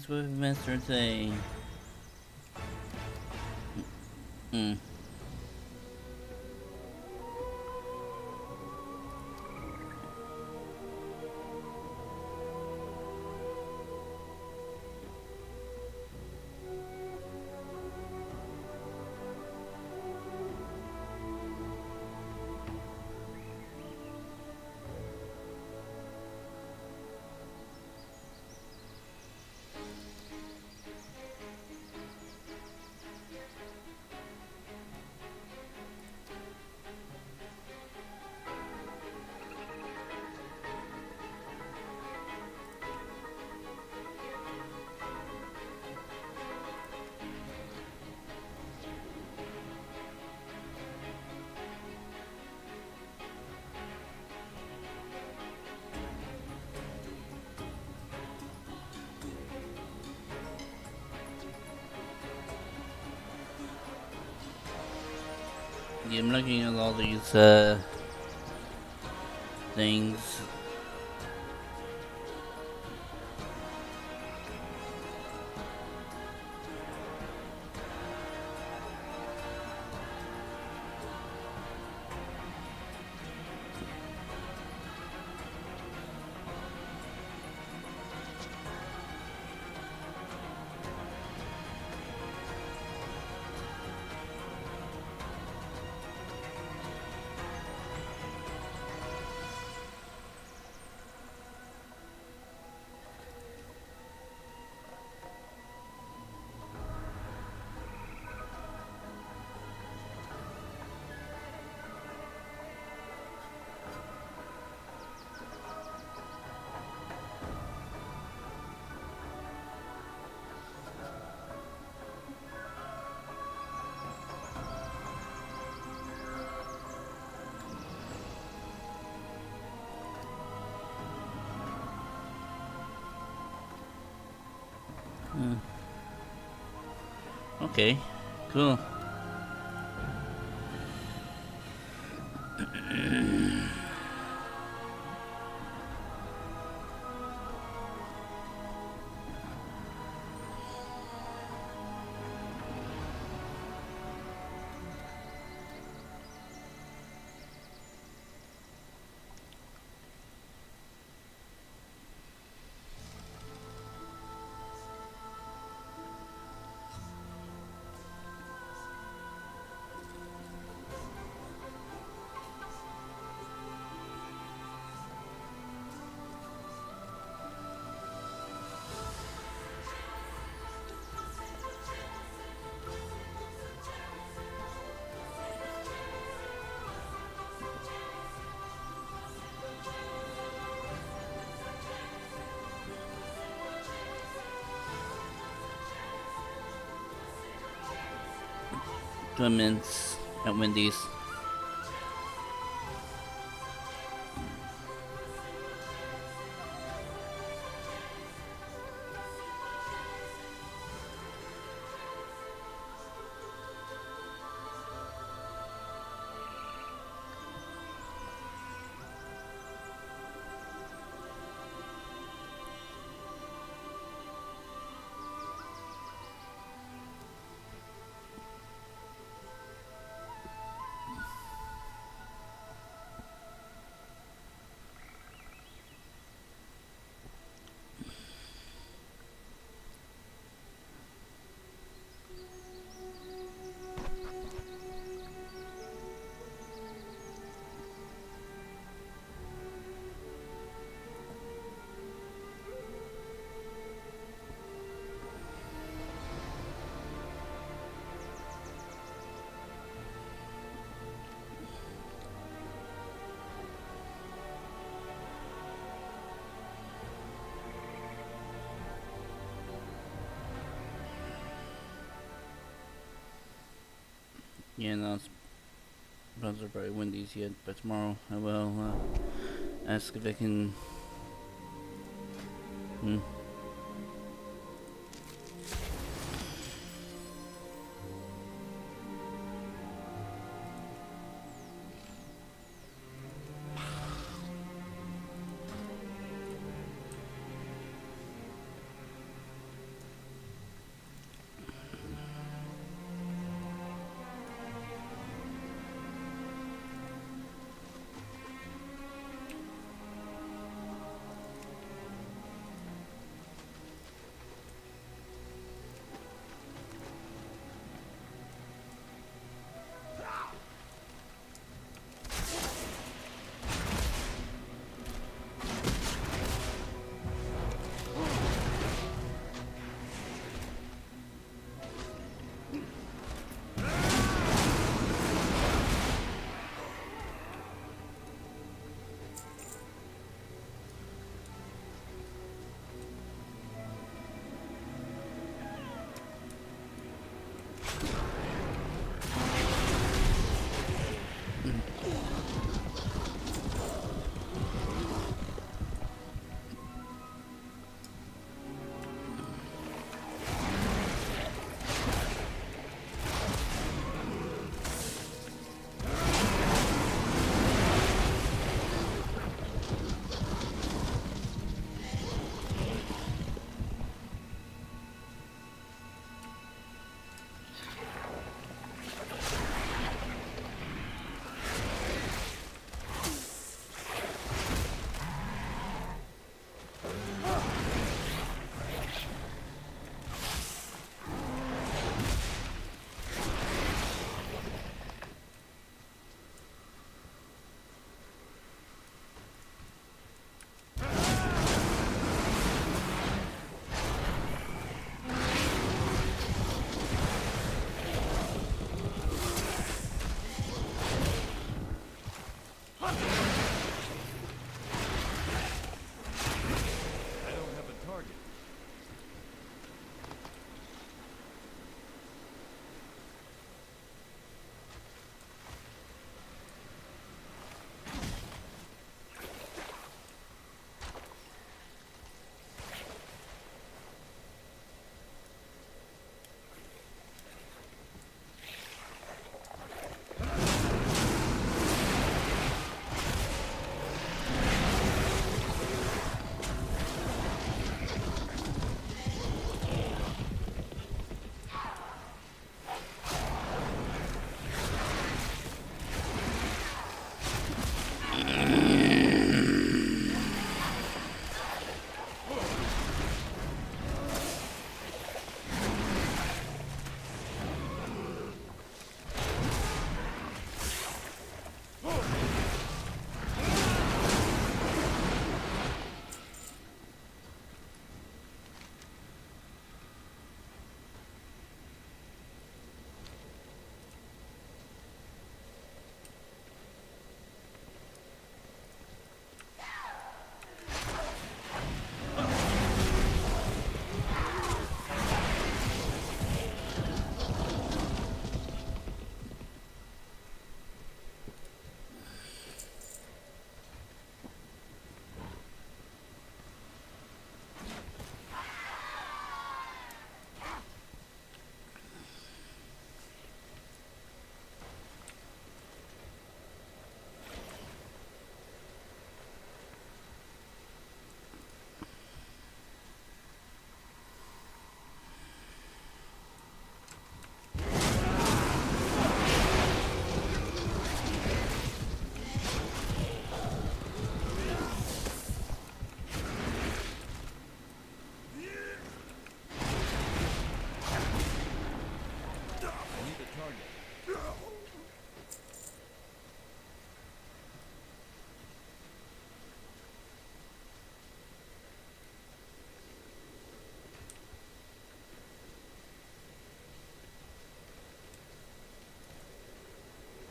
That's what Master say. Hmm. Yeah, I'm looking at all these things. Hmm. Okay, cool. Comments at Wendy's. Yeah, not sponsored by Wendy's yet, but tomorrow I will ask if I can. Hmm.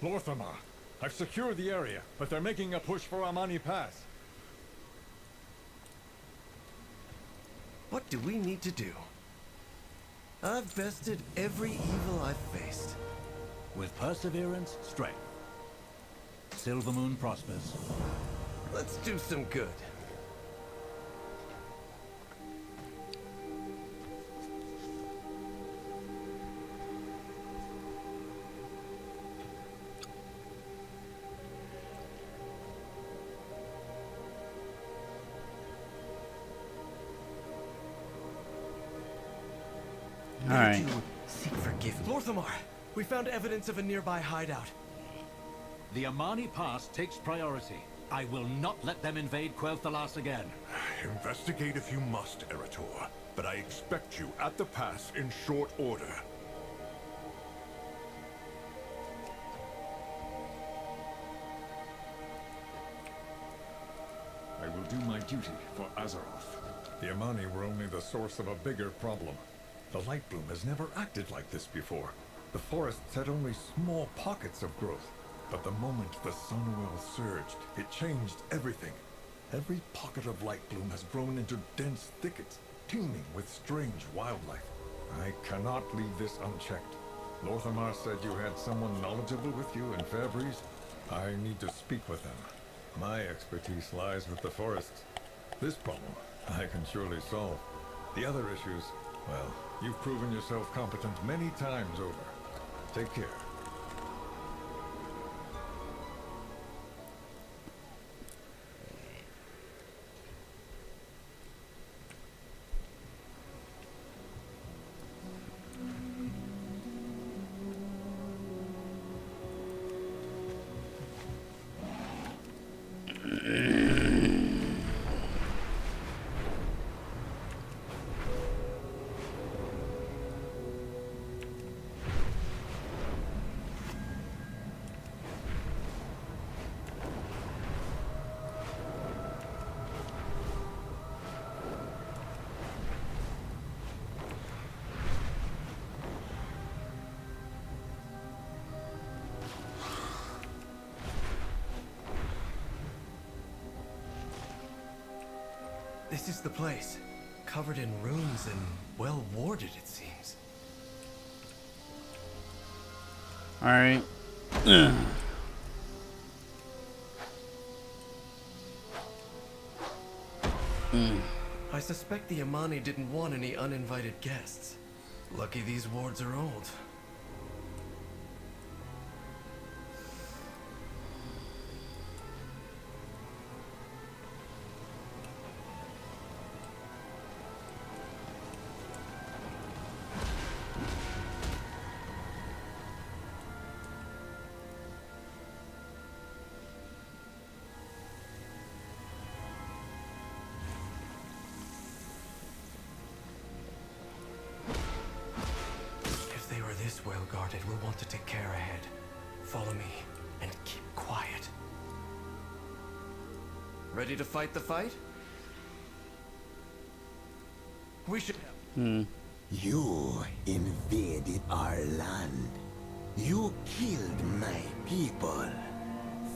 Lorthamar, I've secured the area, but they're making a push for Amani Pass. What do we need to do? I've bested every evil I've faced. With perseverance, strength. Silvermoon prospers. Let's do some good. Alright. You seek forgiveness. Lorthamar, we found evidence of a nearby hideout. The Amani Pass takes priority. I will not let them invade Quel'Thalas again. Investigate if you must, Erator, but I expect you at the pass in short order. I will do my duty for Azeroth. The Amani were only the source of a bigger problem. The light bloom has never acted like this before. The forests had only small pockets of growth. But the moment the Sunwell surged, it changed everything. Every pocket of light bloom has grown into dense thickets, teeming with strange wildlife. I cannot leave this unchecked. Lorthamar said you had someone knowledgeable with you in Fairbreeze. I need to speak with them. My expertise lies with the forests. This problem I can surely solve. The other issues, well, you've proven yourself competent many times over. Take care. This is the place. Covered in ruins and well warded, it seems. Alright. I suspect the Amani didn't want any uninvited guests. Lucky these wards are old. If they were this well guarded, we'll want to take care ahead. Follow me and keep quiet. Ready to fight the fight? We should have. You invaded our land. You killed my people.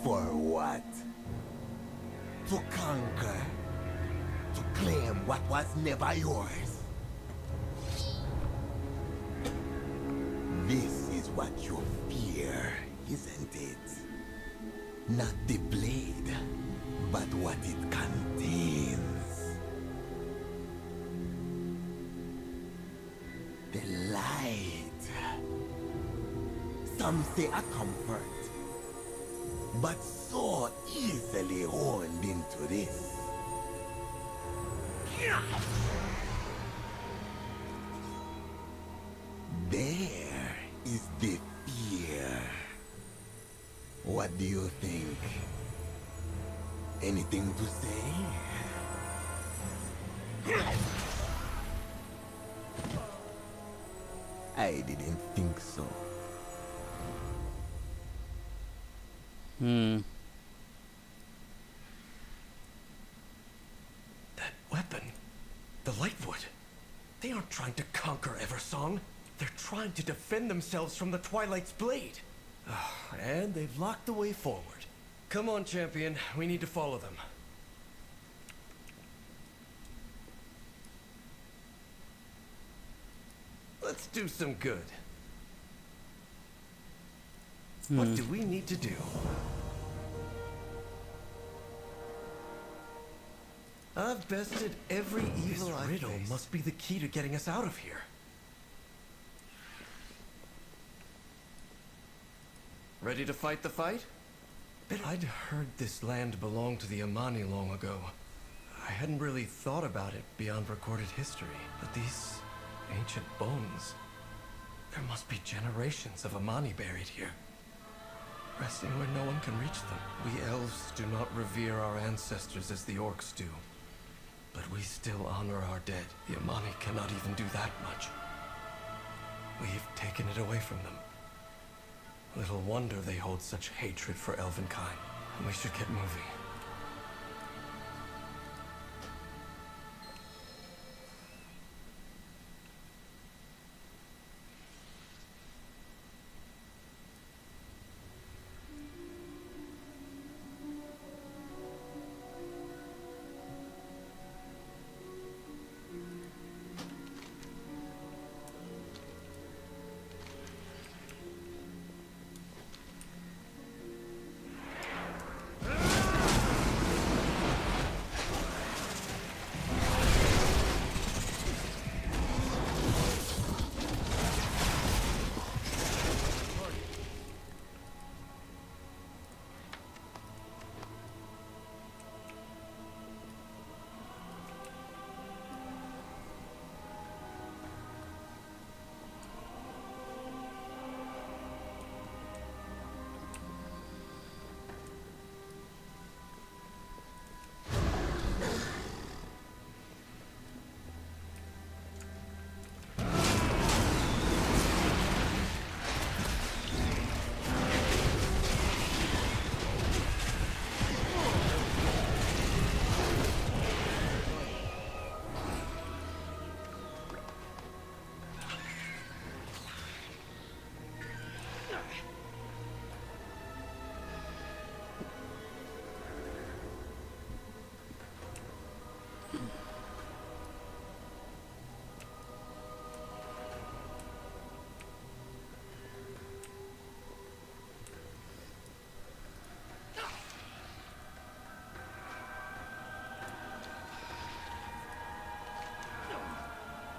For what? To conquer? To claim what was never yours? This is what you fear, isn't it? Not the blade, but what it contains. The light. Some say a comfort, but so easily honed into this. There is the fear. What do you think? Anything to say? I didn't think so. That weapon. The Lightwood. They aren't trying to conquer Eversong. They're trying to defend themselves from the Twilight's blade. And they've locked the way forward. Come on, champion. We need to follow them. Let's do some good. What do we need to do? I've bested every evil I've faced. This riddle must be the key to getting us out of here. Ready to fight the fight? I'd heard this land belonged to the Amani long ago. I hadn't really thought about it beyond recorded history. But these ancient bones... There must be generations of Amani buried here. Resting where no one can reach them. We elves do not revere our ancestors as the orcs do. But we still honor our dead. The Amani cannot even do that much. We've taken it away from them. Little wonder they hold such hatred for elvenkind. And we should get moving.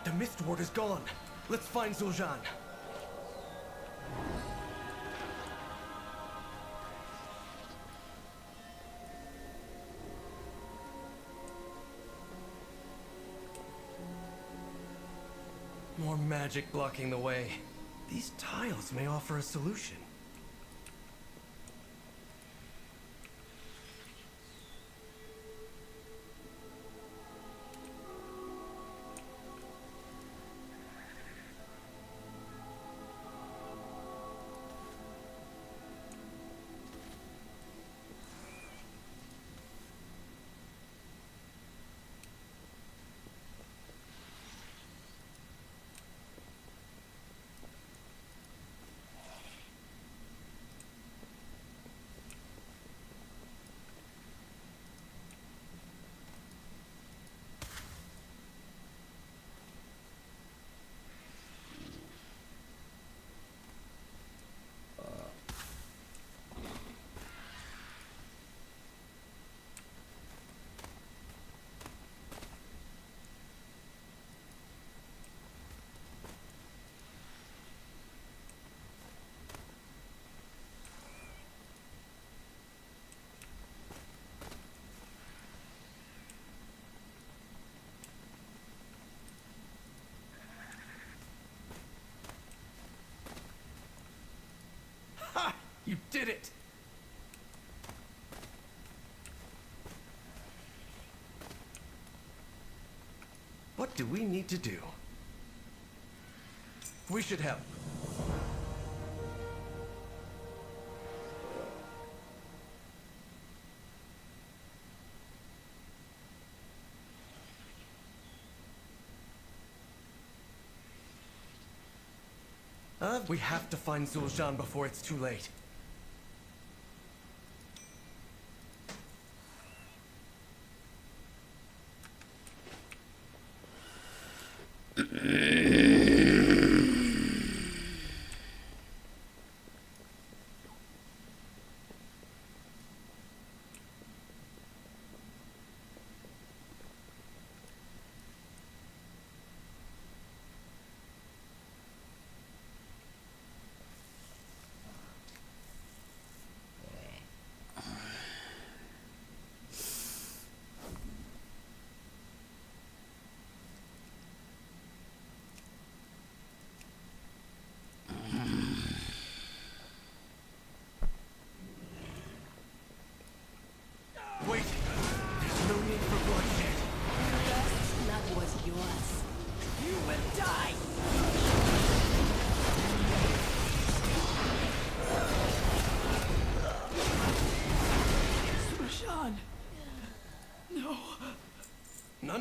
The mist ward is gone. Let's find Zul'jin. More magic blocking the way. These tiles may offer a solution. You did it! What do we need to do? We should help. We have to find Zul'jin before it's too late.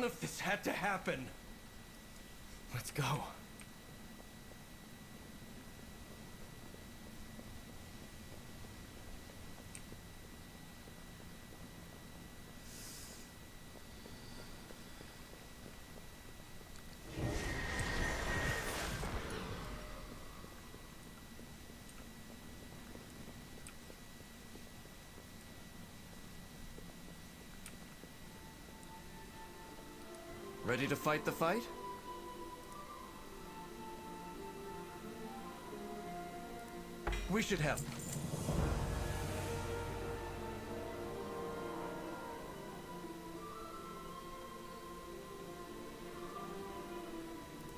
if this had to happen. Let's go. Ready to fight the fight? We should help.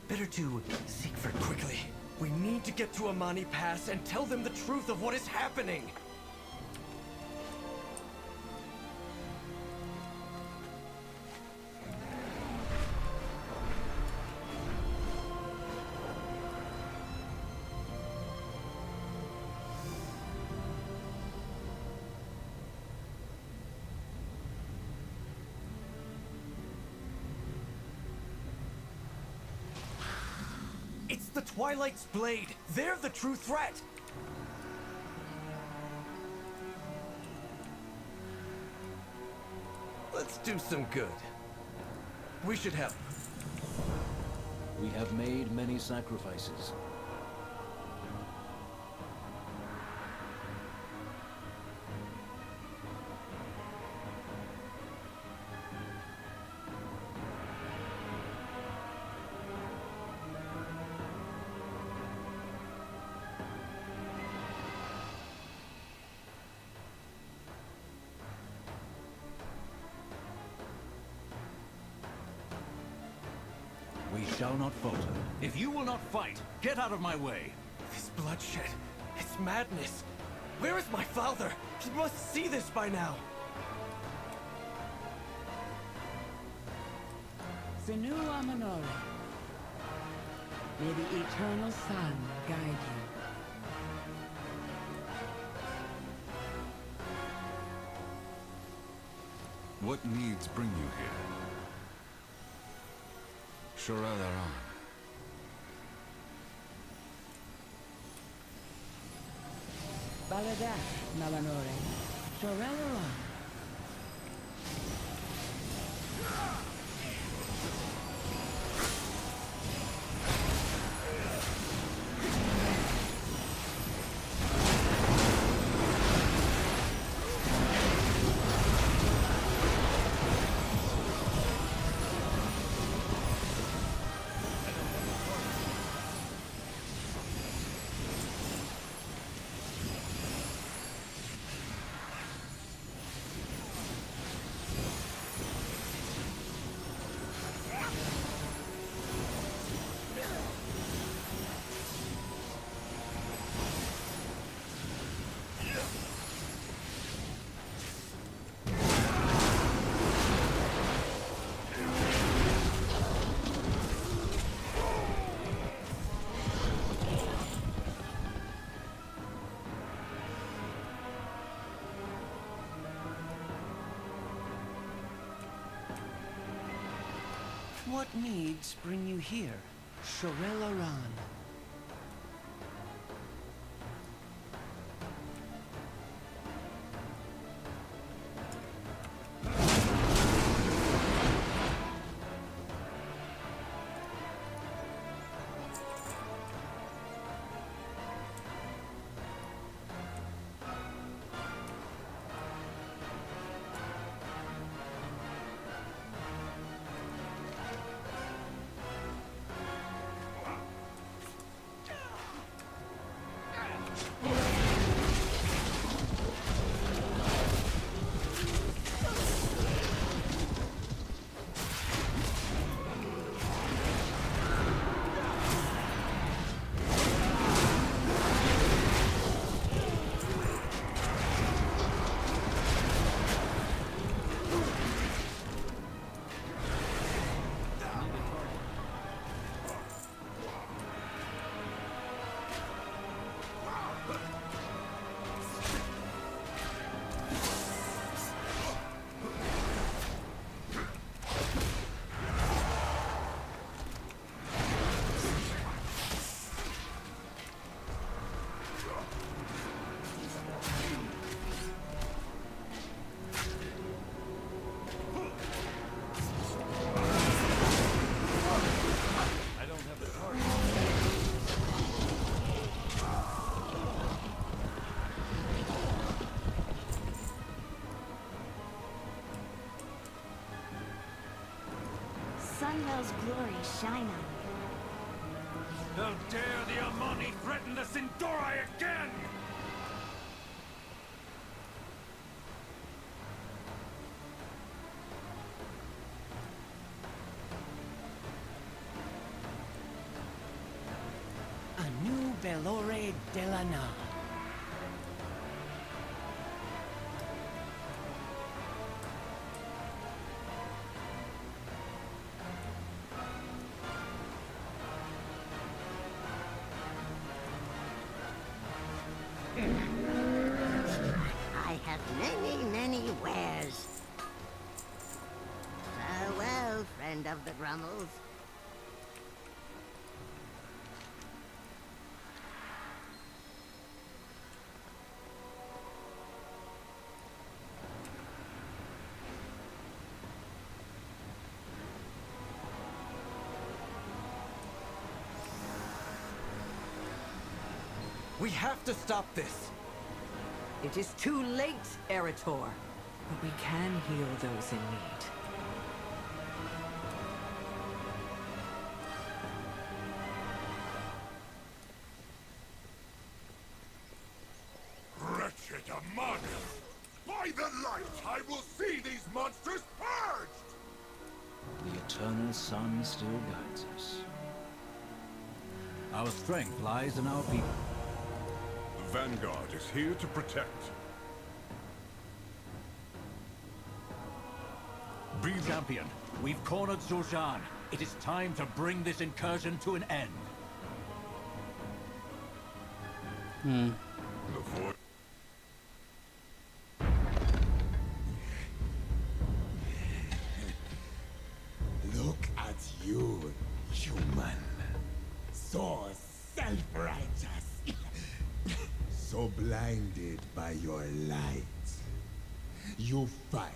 Better to seek for quickly. We need to get to Amani Pass and tell them the truth of what is happening. It's the Twilight's blade. They're the true threat. Let's do some good. We should help. We have made many sacrifices. We shall not falter. If you will not fight, get out of my way. This bloodshed, it's madness. Where is my father? He must see this by now. Senu Amanori. May the eternal sun guide you. What needs bring you here? Shoralaran. Baladash, Malanore. Shorelaron. What needs bring you here, Shorelaran? Sunwell's glory shine on you. How dare the Amani threaten the Sindori again! A new Belore Delana. I have many, many wares. Farewell, friend of the Grummels. We have to stop this! It is too late, Eritor. But we can heal those in need. Wretched Amani! By the light, I will see these monsters purged! The eternal sun still guides us. Our strength lies in our people. The Vanguard is here to protect. Champion, we've cornered Zul'Shan. It is time to bring this incursion to an end. The void. Look at you, human. So self-righteous. So blinded by your light. You fight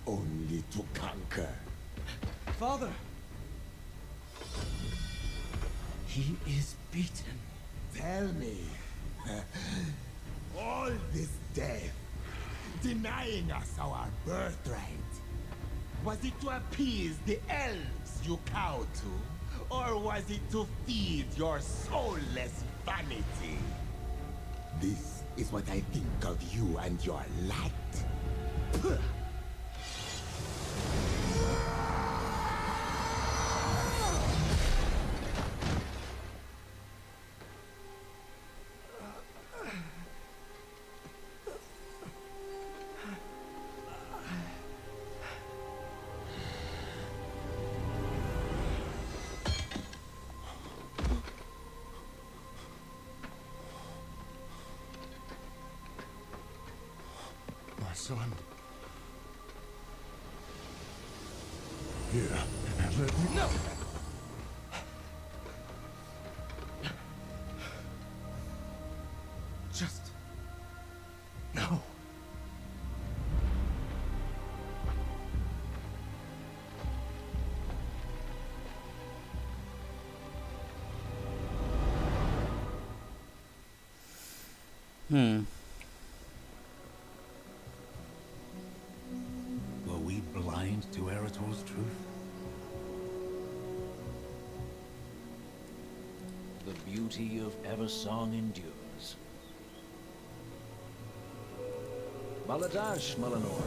only to conquer. Father! He is beaten. Tell me, all this death, denying us our birthright, was it to appease the elves you cow to, or was it to feed your soulless vanity? This is what I think of you and your light. My son. Here, let me... No! Just... No. Were we blind to Eritor's truth? The beauty of Eversong endures. Baladash, Malanor.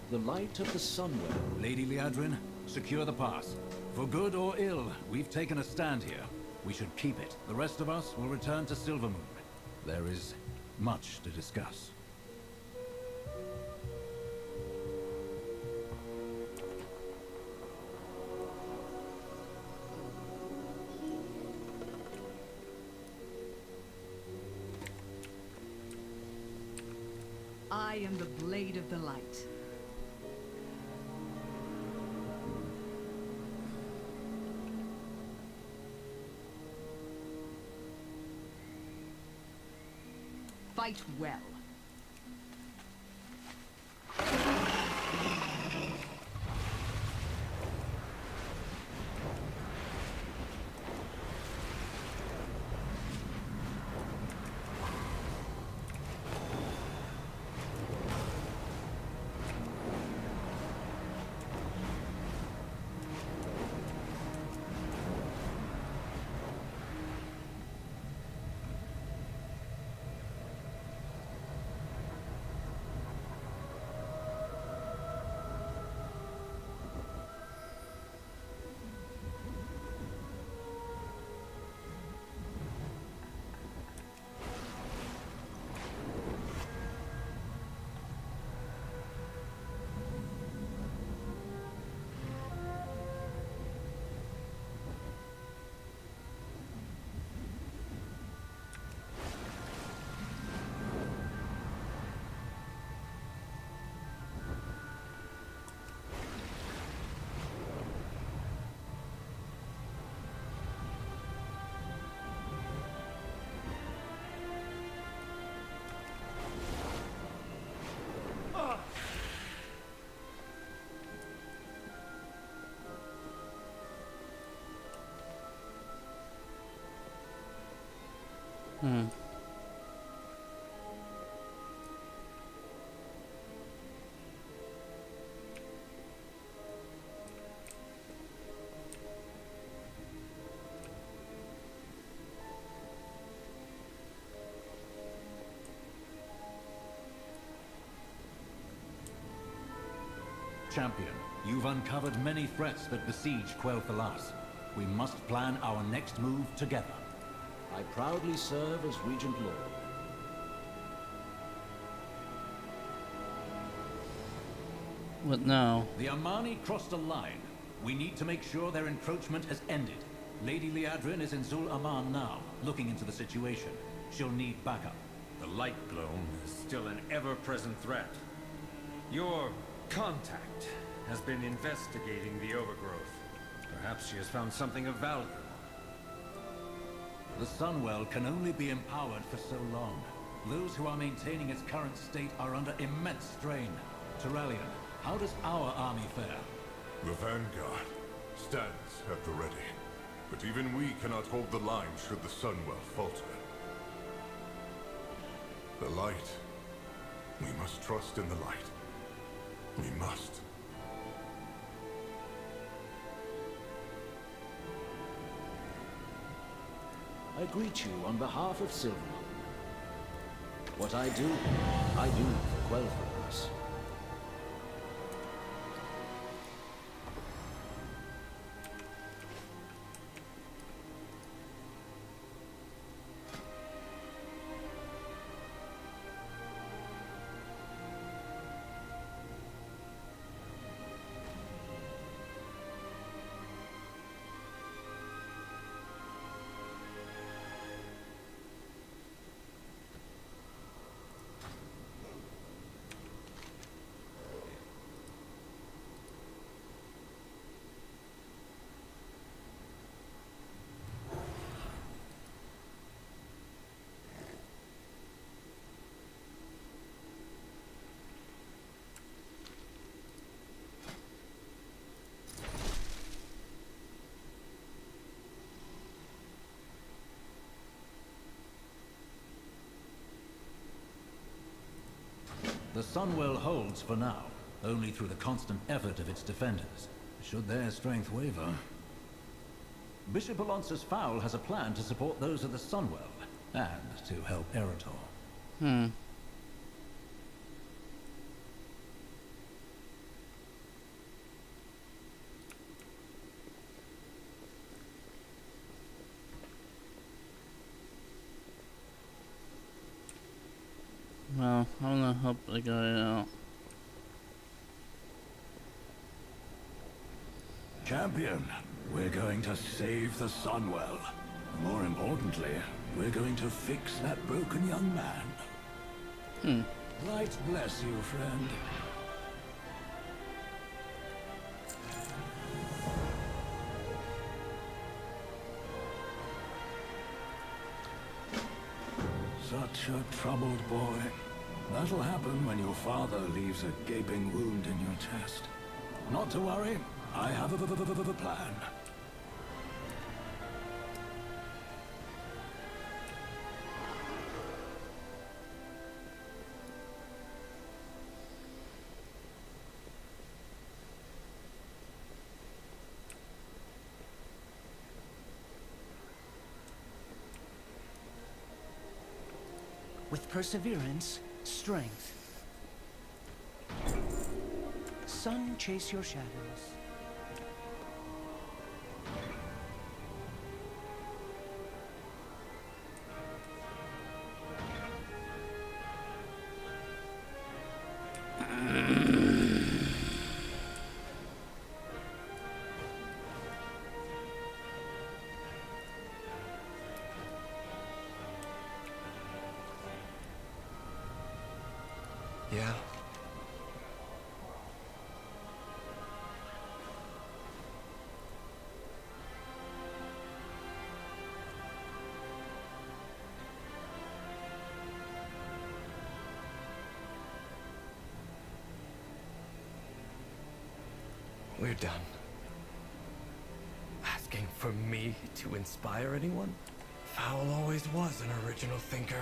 The light of the Sunwell. Lady Liadrin, secure the pass. For good or ill, we've taken a stand here. We should keep it. The rest of us will return to Silvermoon. There is much to discuss. I am the blade of the light. Fight well. champion, you've uncovered many threats that besiege Quel'Thalas. We must plan our next move together. I proudly serve as Regent Lord. What now? The Amani crossed a line. We need to make sure their encroachment has ended. Lady Liadrin is in Zul Aman now, looking into the situation. She'll need backup. The light bloom is still an ever-present threat. Your contact has been investigating the overgrowth. Perhaps she has found something of value. The Sunwell can only be empowered for so long. Those who are maintaining its current state are under immense strain. Turallion, how does our army fare? The vanguard stands at the ready. But even we cannot hold the line should the Sunwell falter. The light. We must trust in the light. We must. I greet you on behalf of Silvermoon. What I do for Quel'Thalas. The Sunwell holds for now, only through the constant effort of its defenders. Should their strength waver... Bishop Alonso's Fowl has a plan to support those of the Sunwell, and to help Eretor. Well, I wanna help the guy out. Champion, we're going to save the Sunwell. More importantly, we're going to fix that broken young man. Light bless you, friend. Such a troubled boy. That'll happen when your father leaves a gaping wound in your chest. Not to worry, I have a plan. With perseverance, strength. Sun, chase your shadows. Yeah? We're done. Asking for me to inspire anyone? Fowl always was an original thinker.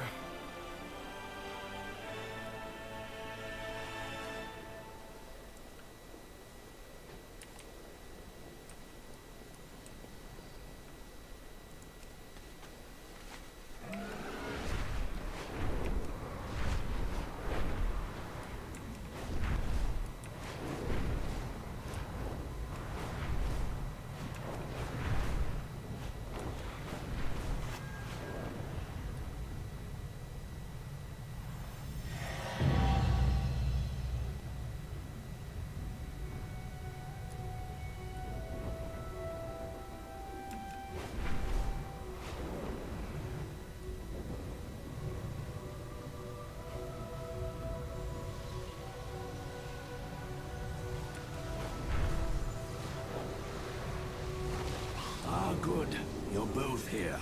you're both here.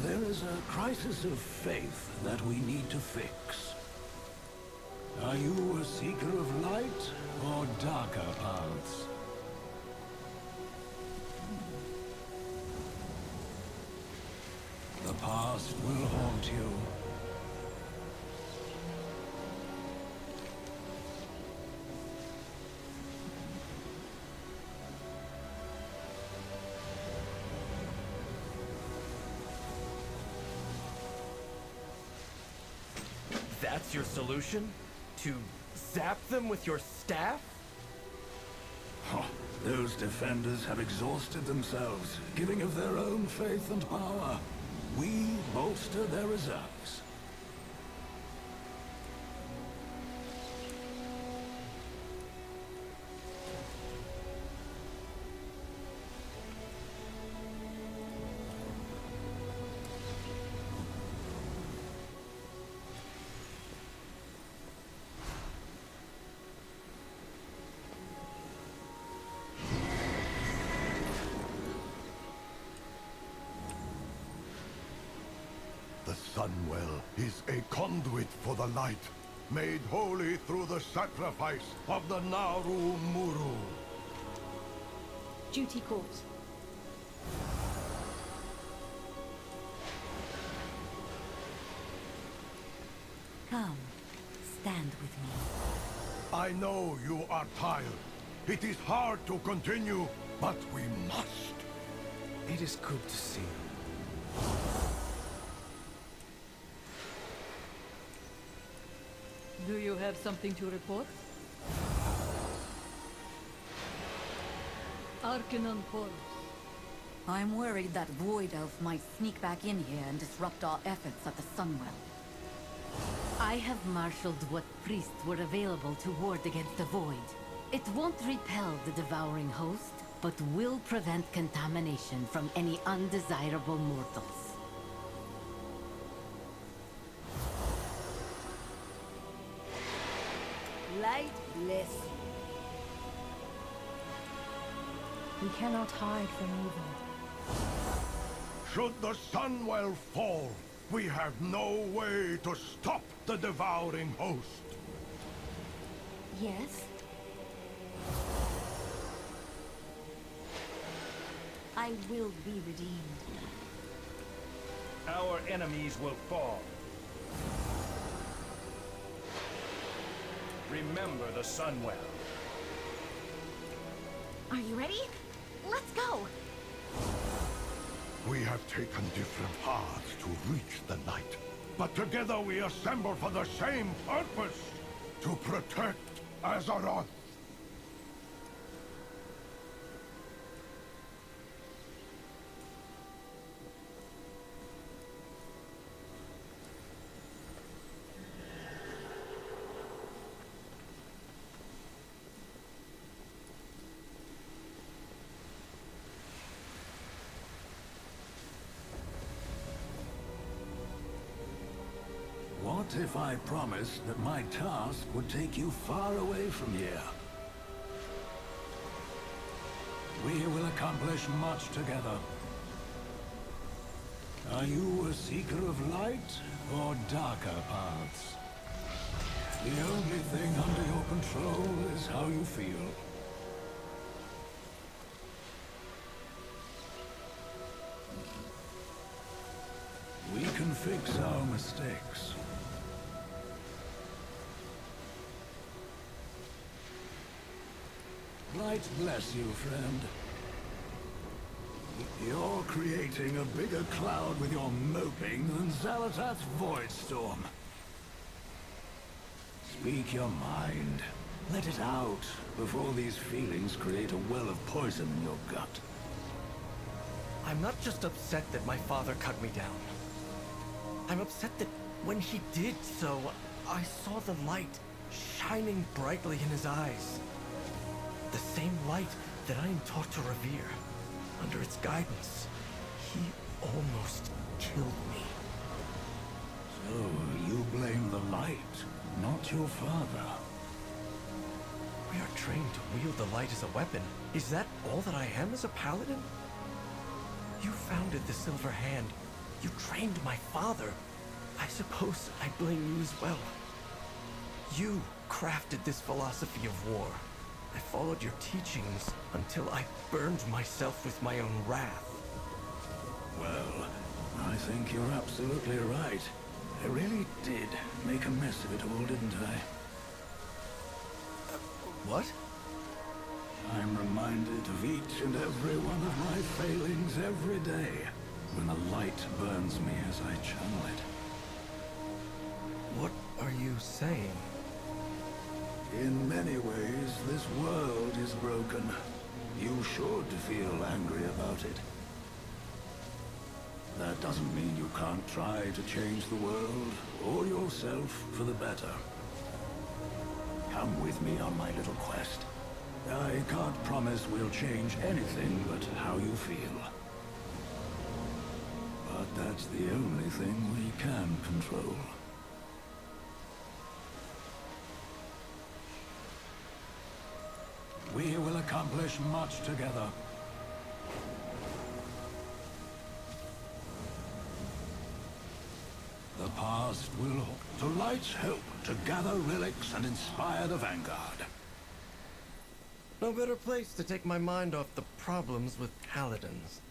There is a crisis of faith that we need to fix. Are you a seeker of light or darker paths? The past will haunt you. That's your solution? To zap them with your staff? Oh, those defenders have exhausted themselves, giving of their own faith and power. We bolster their reserves. The Sunwell is a conduit for the light, made holy through the sacrifice of the Naru Muru. Duty calls. Come, stand with me. I know you are tired. It is hard to continue, but we must. It is good to see you. Do you have something to report? Arcanon Force. I'm worried that Void Elf might sneak back in here and disrupt our efforts at the Sunwell. I have marshaled what priests were available to ward against the Void. It won't repel the devouring host, but will prevent contamination from any undesirable mortals. Light bless. We cannot hide from evil. Should the Sunwell fall, we have no way to stop the devouring host. Yes? I will be redeemed. Our enemies will fall. Remember the Sunwell. Are you ready? Let's go! We have taken different paths to reach the light, but together we assemble for the same purpose, to protect Azeroth. What if I promised that my task would take you far away from here? We will accomplish much together. Are you a seeker of light or darker paths? The only thing under your control is how you feel. We can fix our mistakes. Light bless you, friend. You're creating a bigger cloud with your moping than Xalatath's void storm. Speak your mind. Let it out before these feelings create a well of poison in your gut. I'm not just upset that my father cut me down. I'm upset that when he did so, I saw the light shining brightly in his eyes. The same light that I am taught to revere. Under its guidance, he almost killed me. So, you blame the light, not your father. We are trained to wield the light as a weapon. Is that all that I am as a paladin? You founded the Silver Hand. You trained my father. I suppose I blame you as well. You crafted this philosophy of war. I followed your teachings until I burned myself with my own wrath. Well, I think you're absolutely right. I really did make a mess of it all, didn't I? What? I'm reminded of each and every one of my failings every day when a light burns me as I channel it. What are you saying? In many ways, this world is broken. You should feel angry about it. That doesn't mean you can't try to change the world or yourself for the better. Come with me on my little quest. I can't promise we'll change anything but how you feel. But that's the only thing we can control. We will accomplish much together. The past will... To Light's help to gather relics and inspire the Vanguard. No better place to take my mind off the problems with paladins.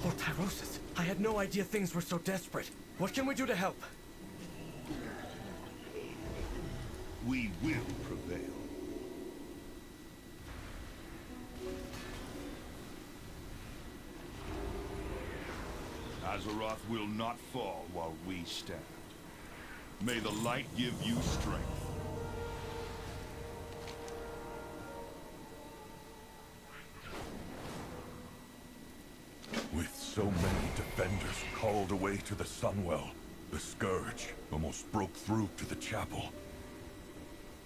Lord Tyrosus, I had no idea things were so desperate. What can we do to help? We will prevail. Azeroth will not fall while we stand. May the light give you strength. With so many defenders defenders called away to the Sunwell. The Scourge almost broke through to the chapel.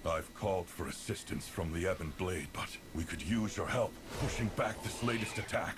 I've called for assistance from the Ebon Blade, but we could use your help pushing back this latest attack.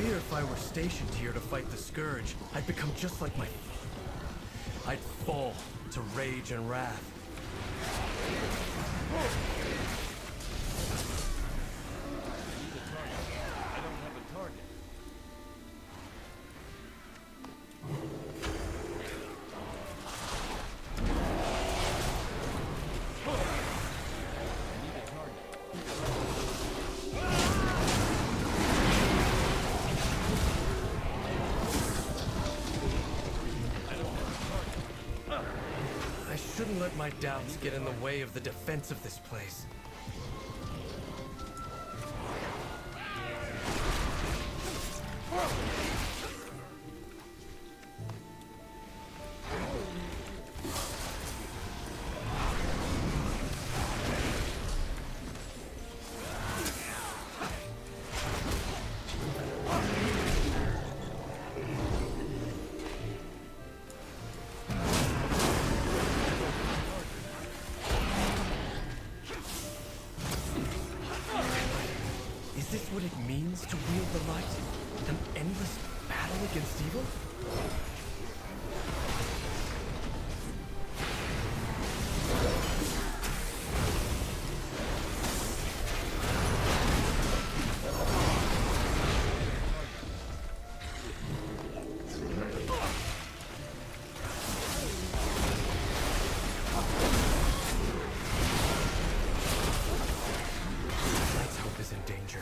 If I were stationed here to fight the Scourge, I'd become just like my... I'd fall to rage and wrath. I don't have a target. I shouldn't let my doubts get in the way of the defense of this place. Is this what it means to wield the light? An endless battle against evil? Light's hope is in danger.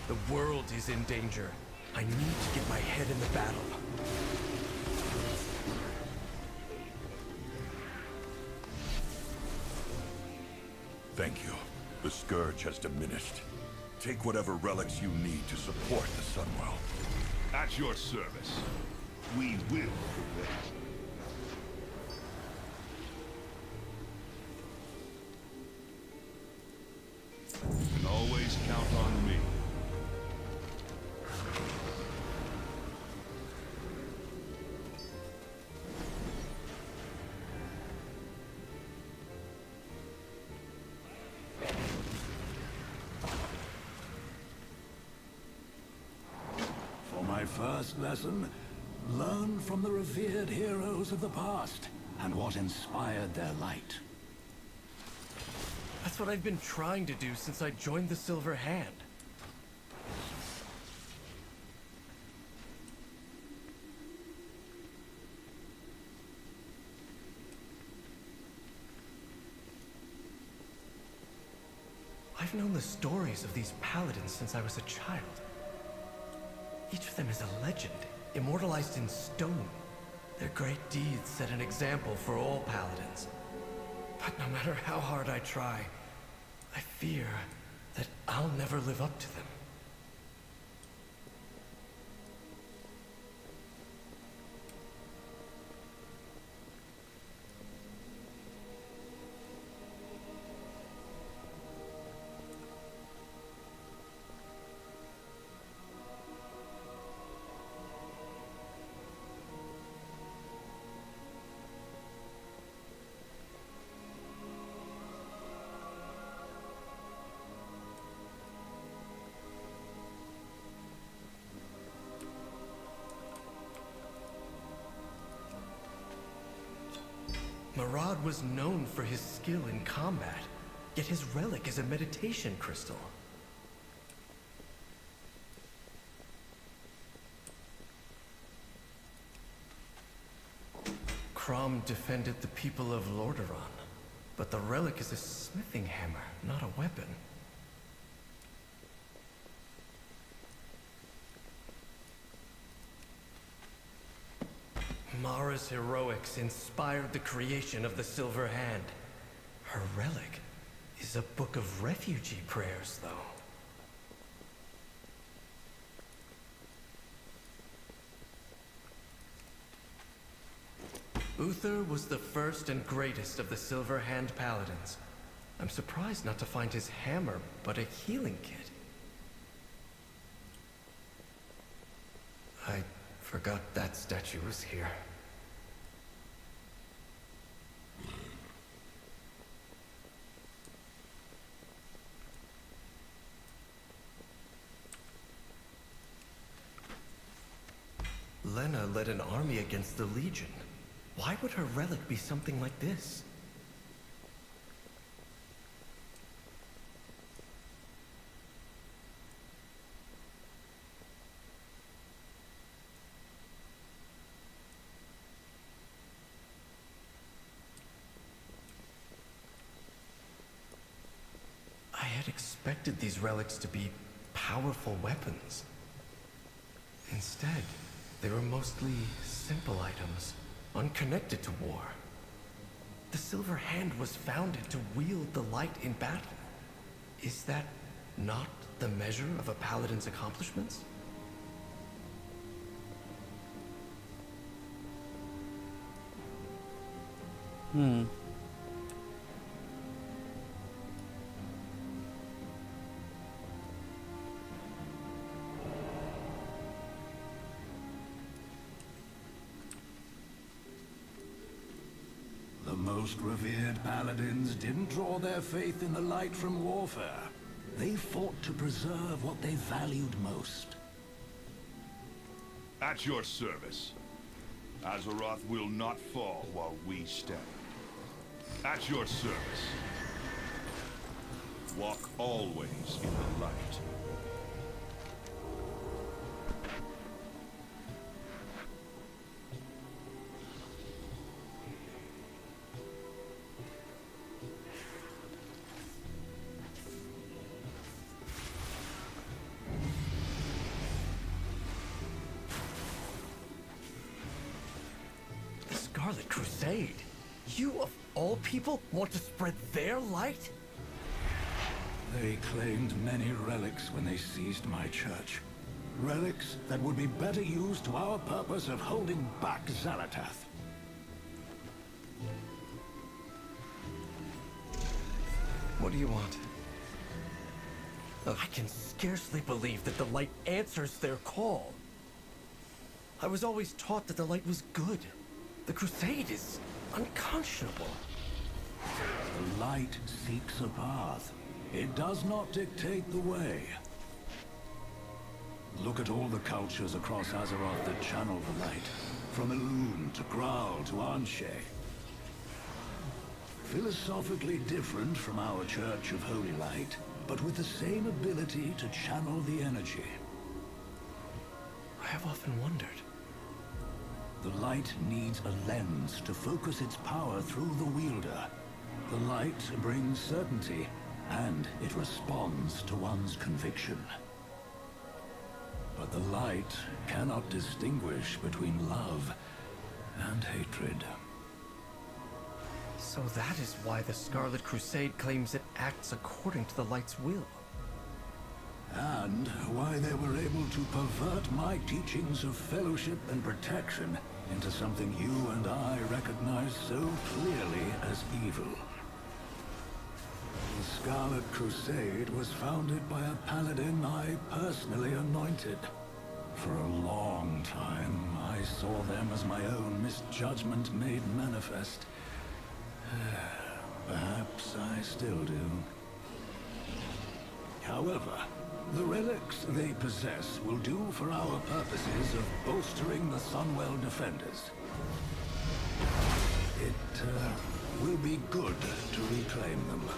The world is in danger. I need to get my head in the battle. Thank you. The Scourge has diminished. Take whatever relics you need to support the Sunwell. At your service. We will prevail. You can always count on me. For my first lesson, learn from the revered heroes of the past and what inspired their light. That's what I've been trying to do since I joined the Silver Hand. I've known the stories of these paladins since I was a child. Each of them is a legend, immortalized in stone. Their great deeds set an example for all paladins. But no matter how hard I try, I fear that I'll never live up to them. Marad was known for his skill in combat, yet his relic is a meditation crystal. Crom defended the people of Lordaeron, but the relic is a smithing hammer, not a weapon. Mara's heroics inspired the creation of the Silver Hand. Her relic is a book of refugee prayers, though. Uther was the first and greatest of the Silver Hand Paladins. I'm surprised not to find his hammer, but a healing kit. I forgot that statue was here. Lena led an army against the Legion. Why would her relic be something like this? I had expected these relics to be powerful weapons. Instead, they were mostly simple items, unconnected to war. The Silver Hand was founded to wield the light in battle. Is that not the measure of a paladin's accomplishments? The most revered paladins didn't draw their faith in the light from warfare. They fought to preserve what they valued most. At your service. Azeroth will not fall while we stand. At your service. Walk always in the light. Scarlet Crusade? You, of all people, want to spread their light? They claimed many relics when they seized my church. Relics that would be better used to our purpose of holding back Xalatath. What do you want? I can scarcely believe that the light answers their call. I was always taught that the light was good. The Crusade is unconscionable. The light seeks a path. It does not dictate the way. Look at all the cultures across Azeroth that channel the light. From Elune to Graal to Anshe. Philosophically different from our Church of Holy Light, but with the same ability to channel the energy. I have often wondered. The light needs a lens to focus its power through the wielder. The light brings certainty, and it responds to one's conviction. But the light cannot distinguish between love and hatred. So that is why the Scarlet Crusade claims it acts according to the light's will. And why they were able to pervert my teachings of fellowship and protection into something you and I recognize so clearly as evil. The Scarlet Crusade was founded by a paladin I personally anointed. For a long time, I saw them as my own misjudgment made manifest. Perhaps I still do. However, the relics they possess will do for our purposes of bolstering the Sunwell defenders. It will be good to reclaim them.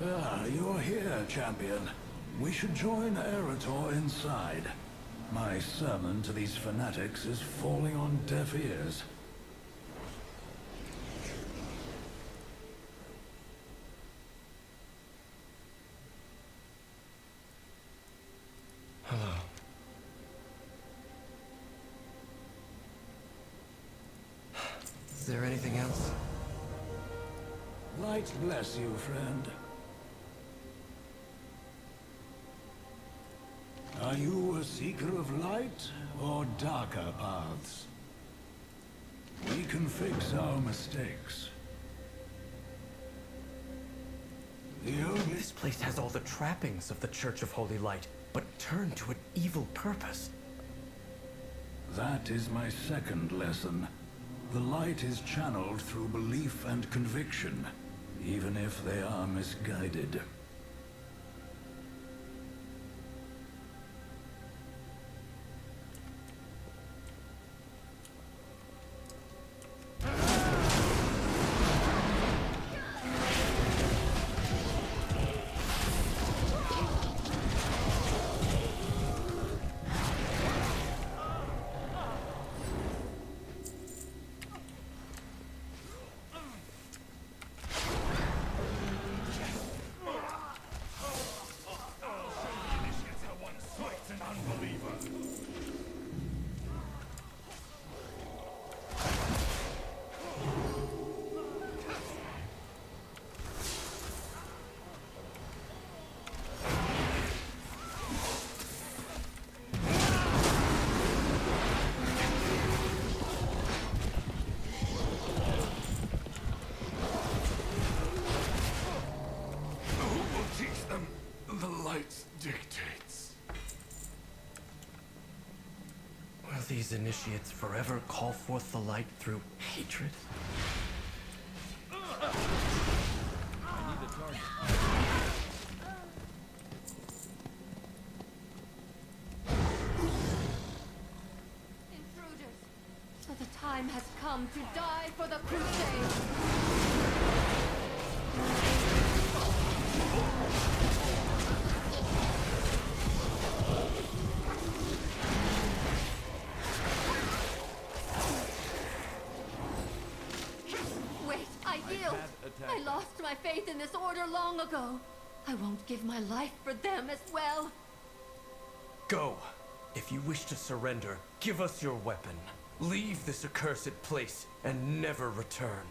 Ah, you're here, champion. We should join Eretor inside. My sermon to these fanatics is falling on deaf ears. Hello. Is there anything else? Light bless you, friend. Are you a seeker of light or darker paths? We can fix our mistakes. This place has all the trappings of the Church of Holy Light, but turned to an evil purpose. That is my second lesson. The light is channeled through belief and conviction, even if they are misguided. Will these initiates forever call forth the light through hatred? Intruders! So the time has come to die for the crusade! I lost my faith in this order long ago. I won't give my life for them as well. Go! If you wish to surrender, give us your weapon. Leave this accursed place and never return.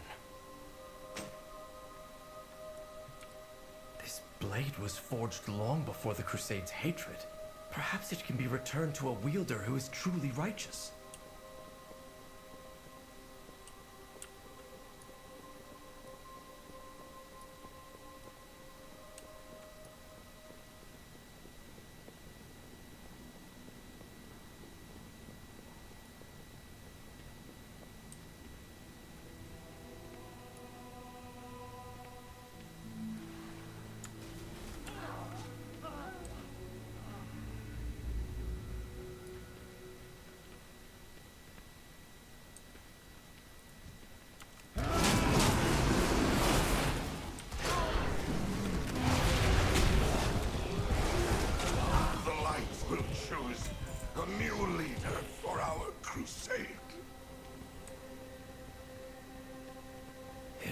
This blade was forged long before the Crusade's hatred. Perhaps it can be returned to a wielder who is truly righteous.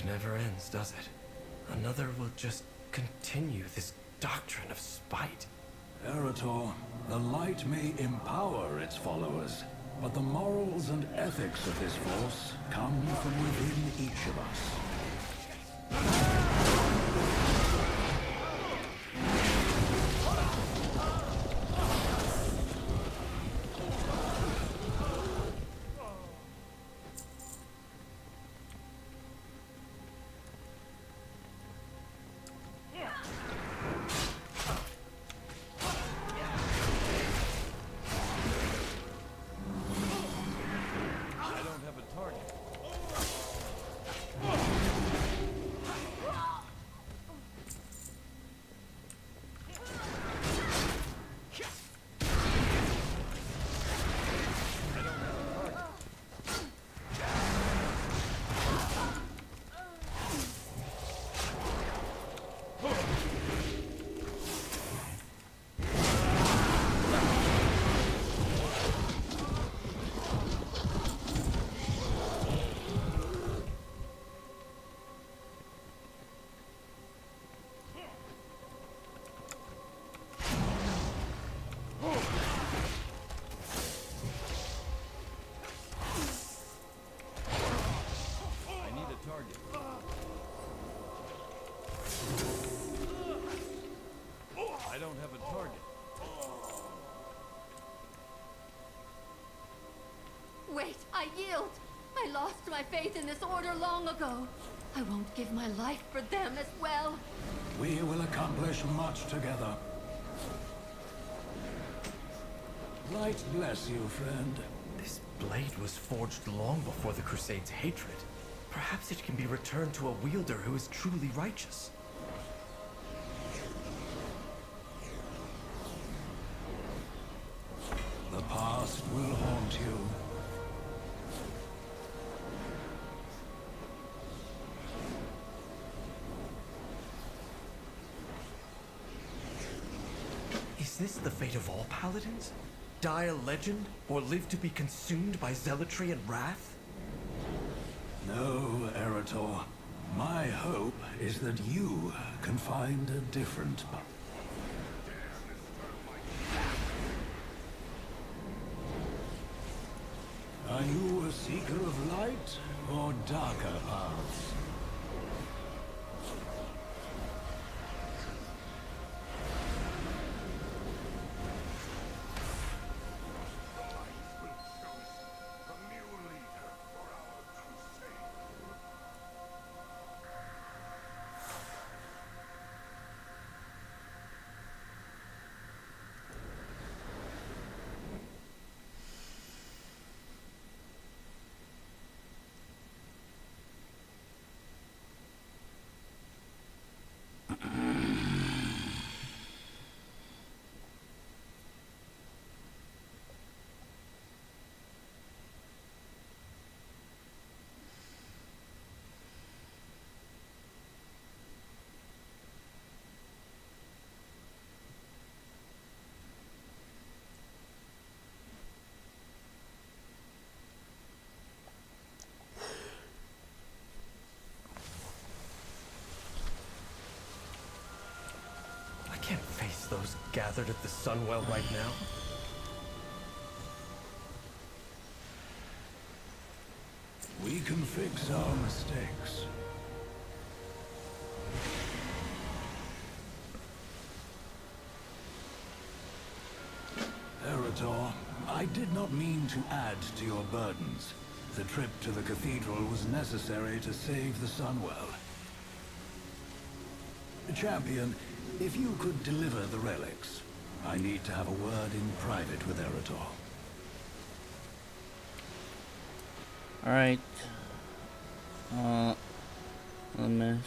Never ends, does it? Another will just continue this doctrine of spite. Eretor, the light may empower its followers, but the morals and ethics of this force come from within each of us. I don't have a target. Wait, I yield. I lost my faith in this order long ago. I won't give my life for them as well. We will accomplish much together. Light bless you, friend. This blade was forged long before the Crusade's hatred. Perhaps it can be returned to a wielder who is truly righteous. The past will haunt you. Is this the fate of all paladins? Die a legend, or live to be consumed by zealotry and wrath? No, Eretor. My hope is that you can find a different path. Are you a seeker of light or darker paths? I can't face those gathered at the Sunwell right now. can fix our mistakes. Eretor, I did not mean to add to your burdens. The trip to the cathedral was necessary to save the Sunwell. Champion, if you could deliver the relics, I need to have a word in private with Eretor. Alright. A mess.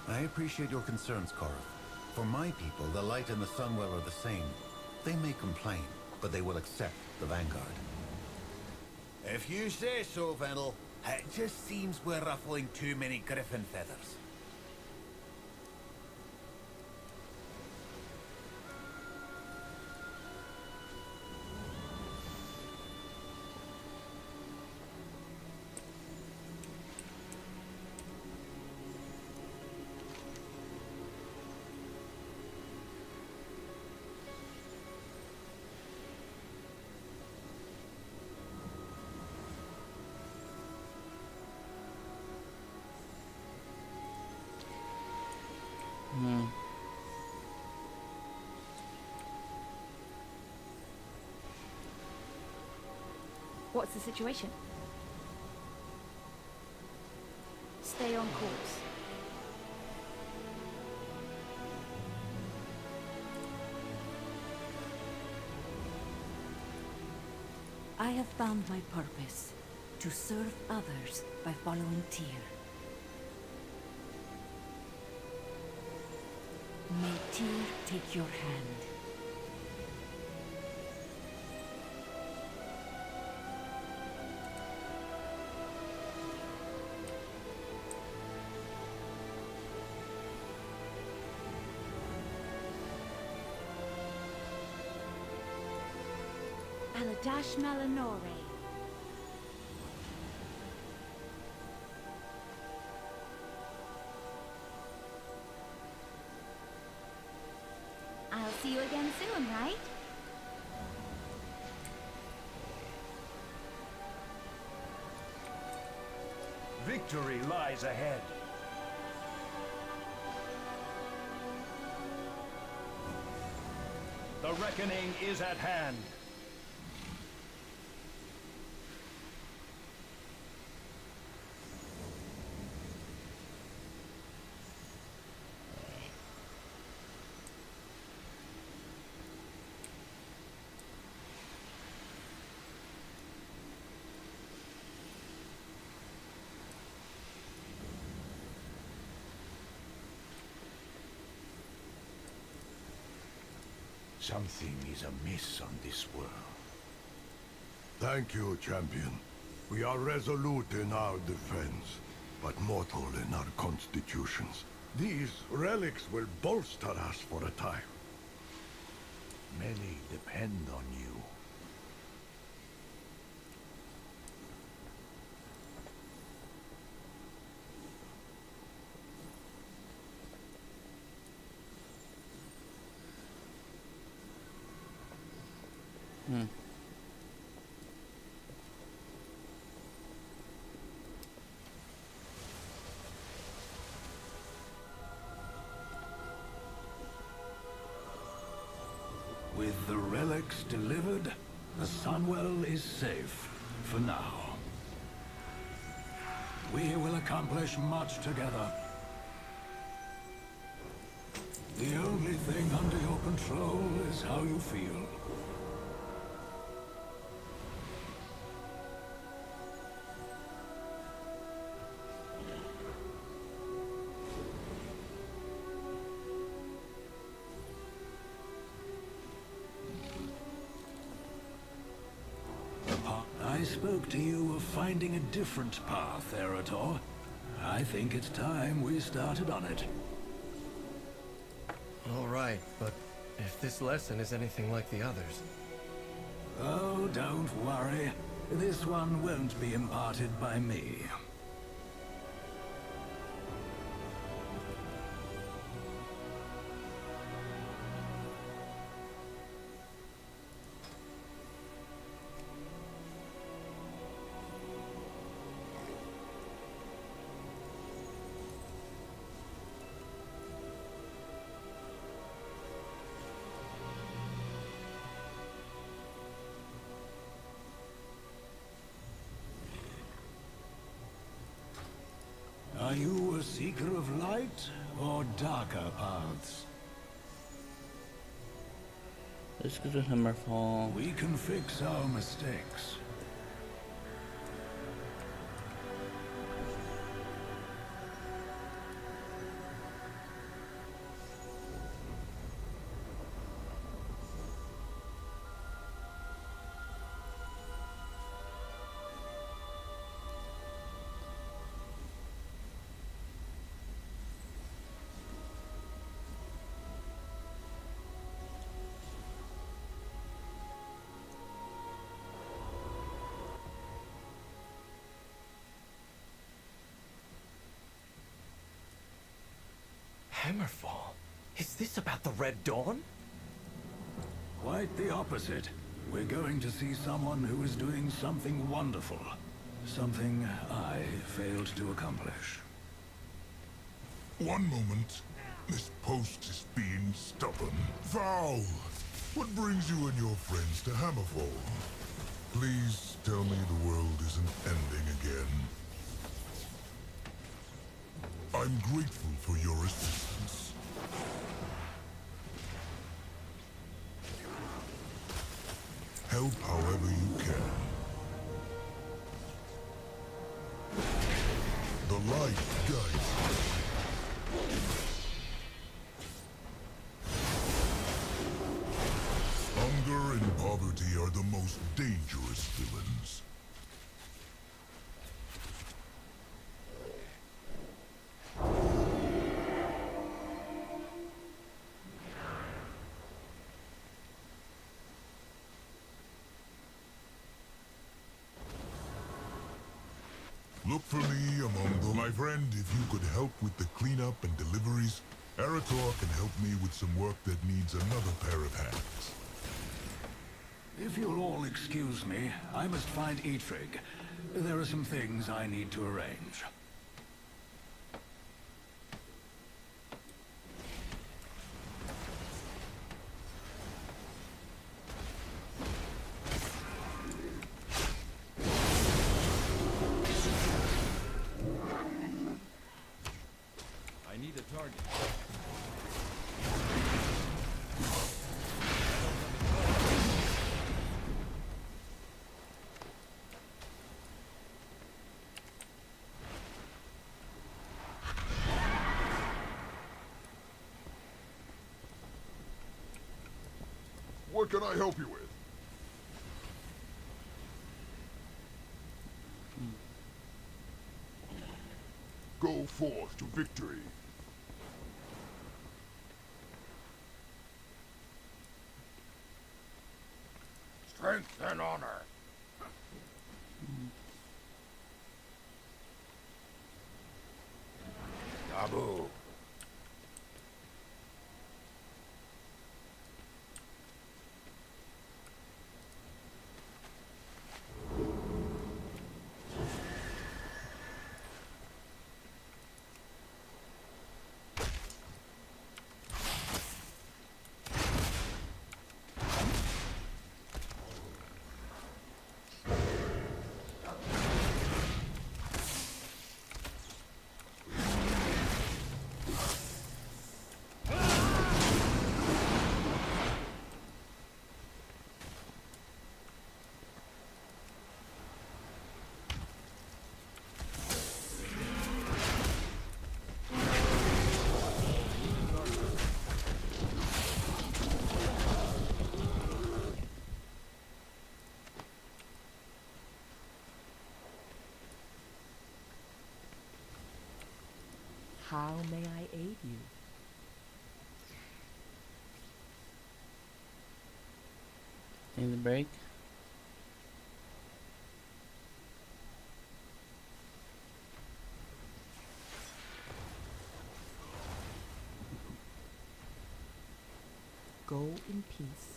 I appreciate your concerns, Korth. For my people, the light and the Sunwell are the same. They may complain, but they will accept the Vanguard. If you say so, Venel. It just seems we're ruffling too many griffin feathers. What's the situation? Stay on course. I have found my purpose, to serve others by following Tyr. May Tyr take your hand. Aladash Malanore. I'll see you again soon, right? Victory lies ahead. The reckoning is at hand. Something is amiss on this world. Thank you, champion. We are resolute in our defense, but mortal in our constitutions. These relics will bolster us for a time. Many depend on you. With the relics delivered, the Sunwell is safe, for now. We will accomplish much together. The only thing under your control is how you feel. I spoke to you of finding a different path, Eretor. I think it's time we started on it. All right, but if this lesson is anything like the others... Oh, don't worry. This one won't be imparted by me. seeker of light or darker paths? Let's go to Hammerfall. We can fix our mistakes. Hammerfall? Is this about the Red Dawn? Quite the opposite. We're going to see someone who is doing something wonderful. Something I failed to accomplish. One moment. This post is being stubborn. Val, what brings you and your friends to Hammerfall? Please tell me the world isn't ending again. I'm grateful for your assistance. Help however you can. The light guides you. Hunger and poverty are the most dangerous villains. Look for me among them. My friend, if you could help with the cleanup and deliveries, Eretor can help me with some work that needs another pair of hands. If you'll all excuse me, I must find Eitrig. There are some things I need to arrange. I need a target. What can I help you with? Go forth to victory. Strength and honor. Taboo. How may I aid you? Need the break? Go in peace.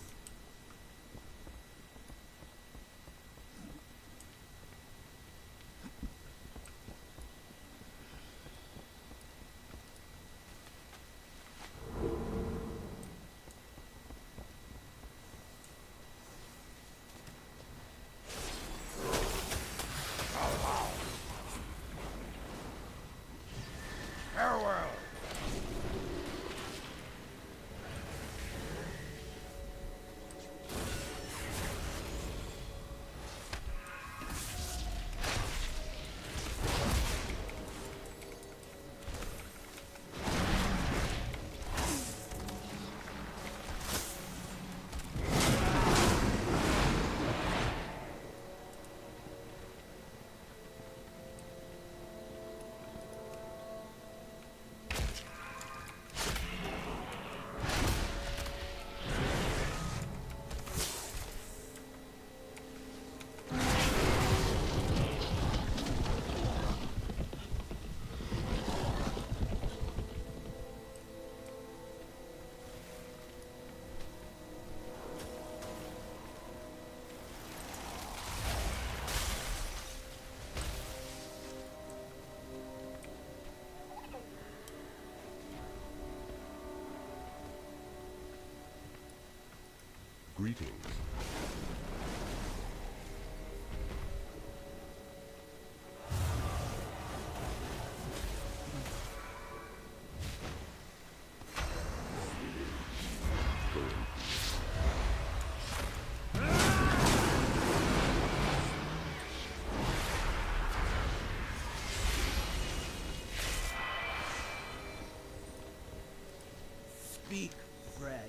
Greetings. Speak, friend.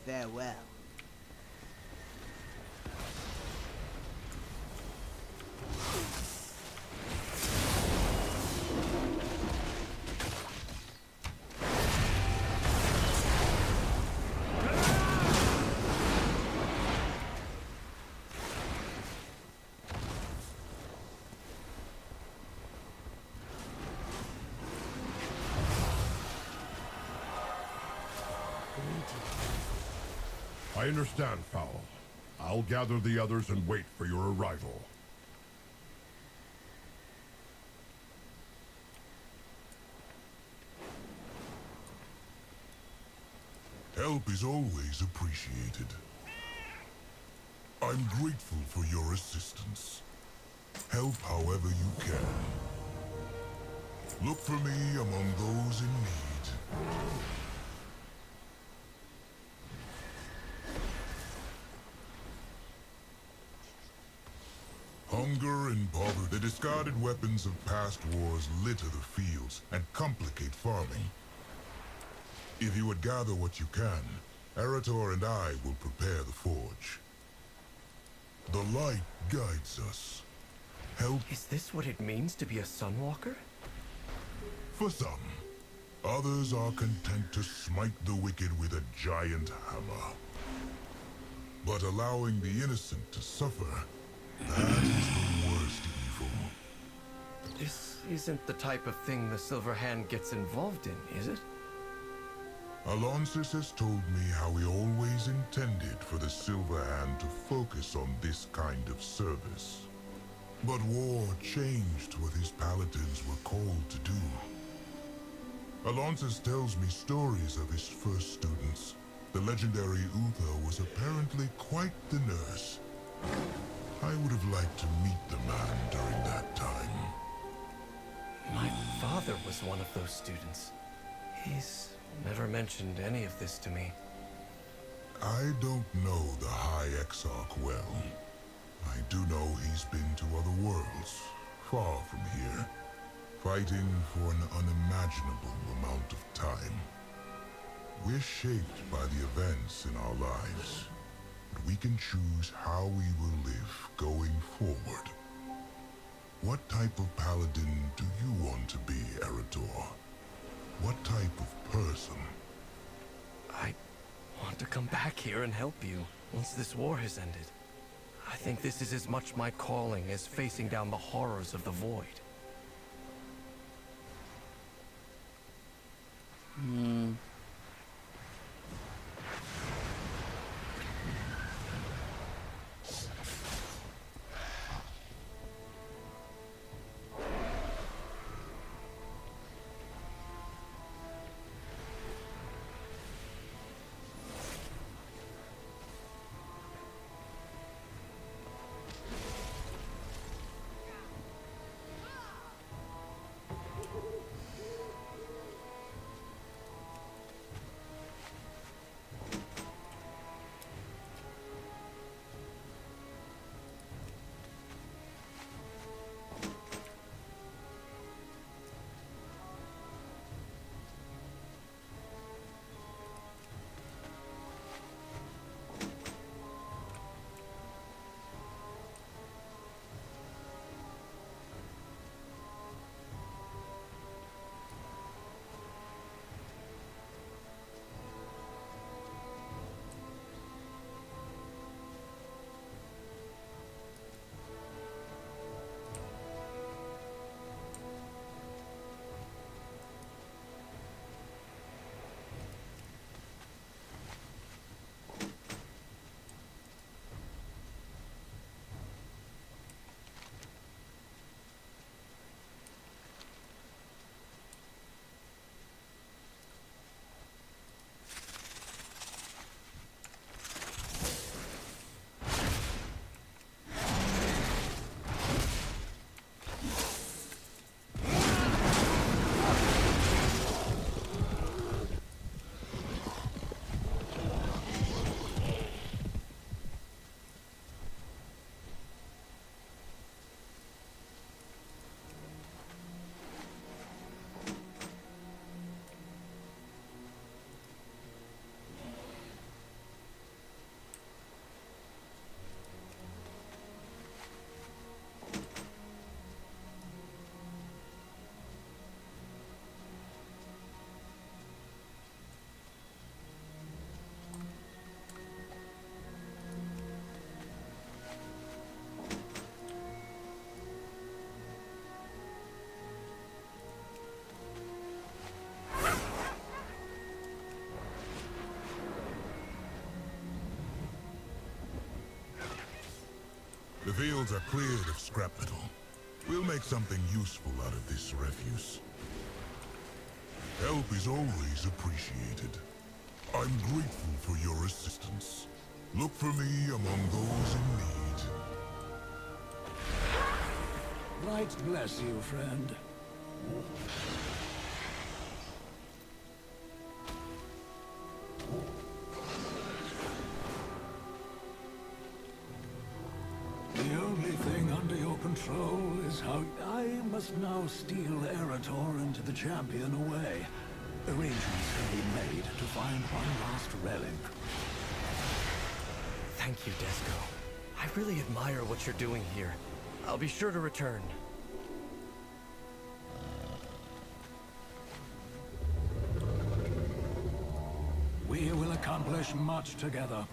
Farewell. I understand, Fowl. I'll gather the others and wait for your arrival. Help is always appreciated. I'm grateful for your assistance. Help however you can. Look for me among those in need. Hunger and poverty, the discarded weapons of past wars litter the fields and complicate farming. If you would gather what you can, Erator and I will prepare the forge. The light guides us. Help. Is this what it means to be a Sunwalker? For some. Others are content to smite the wicked with a giant hammer. But allowing the innocent to suffer, that is the worst evil. This isn't the type of thing the Silver Hand gets involved in, is it? Alonsis has told me how he always intended for the Silver Hand to focus on this kind of service. But war changed what his paladins were called to do. Alonsis tells me stories of his first students. The legendary Uther was apparently quite the nurse. I would have liked to meet the man during that time. My father was one of those students. He's never mentioned any of this to me. I don't know the High Exarch well. I do know he's been to other worlds, far from here, fighting for an unimaginable amount of time. We're shaped by the events in our lives, but we can choose how we will live going forward. What type of paladin do you want to be, Erator? What type of person? I want to come back here and help you once this war has ended. I think this is as much my calling as facing down the horrors of the Void. fields are cleared of scrap metal. We'll make something useful out of this refuse. Help is always appreciated. I'm grateful for your assistance. Look for me among those in need. Light bless you, friend. The only thing under your control is how I must now steal Eretor and the champion away. Arrangements can be made to find one last relic. Thank you, Desco. I really admire what you're doing here. I'll be sure to return. We will accomplish much together.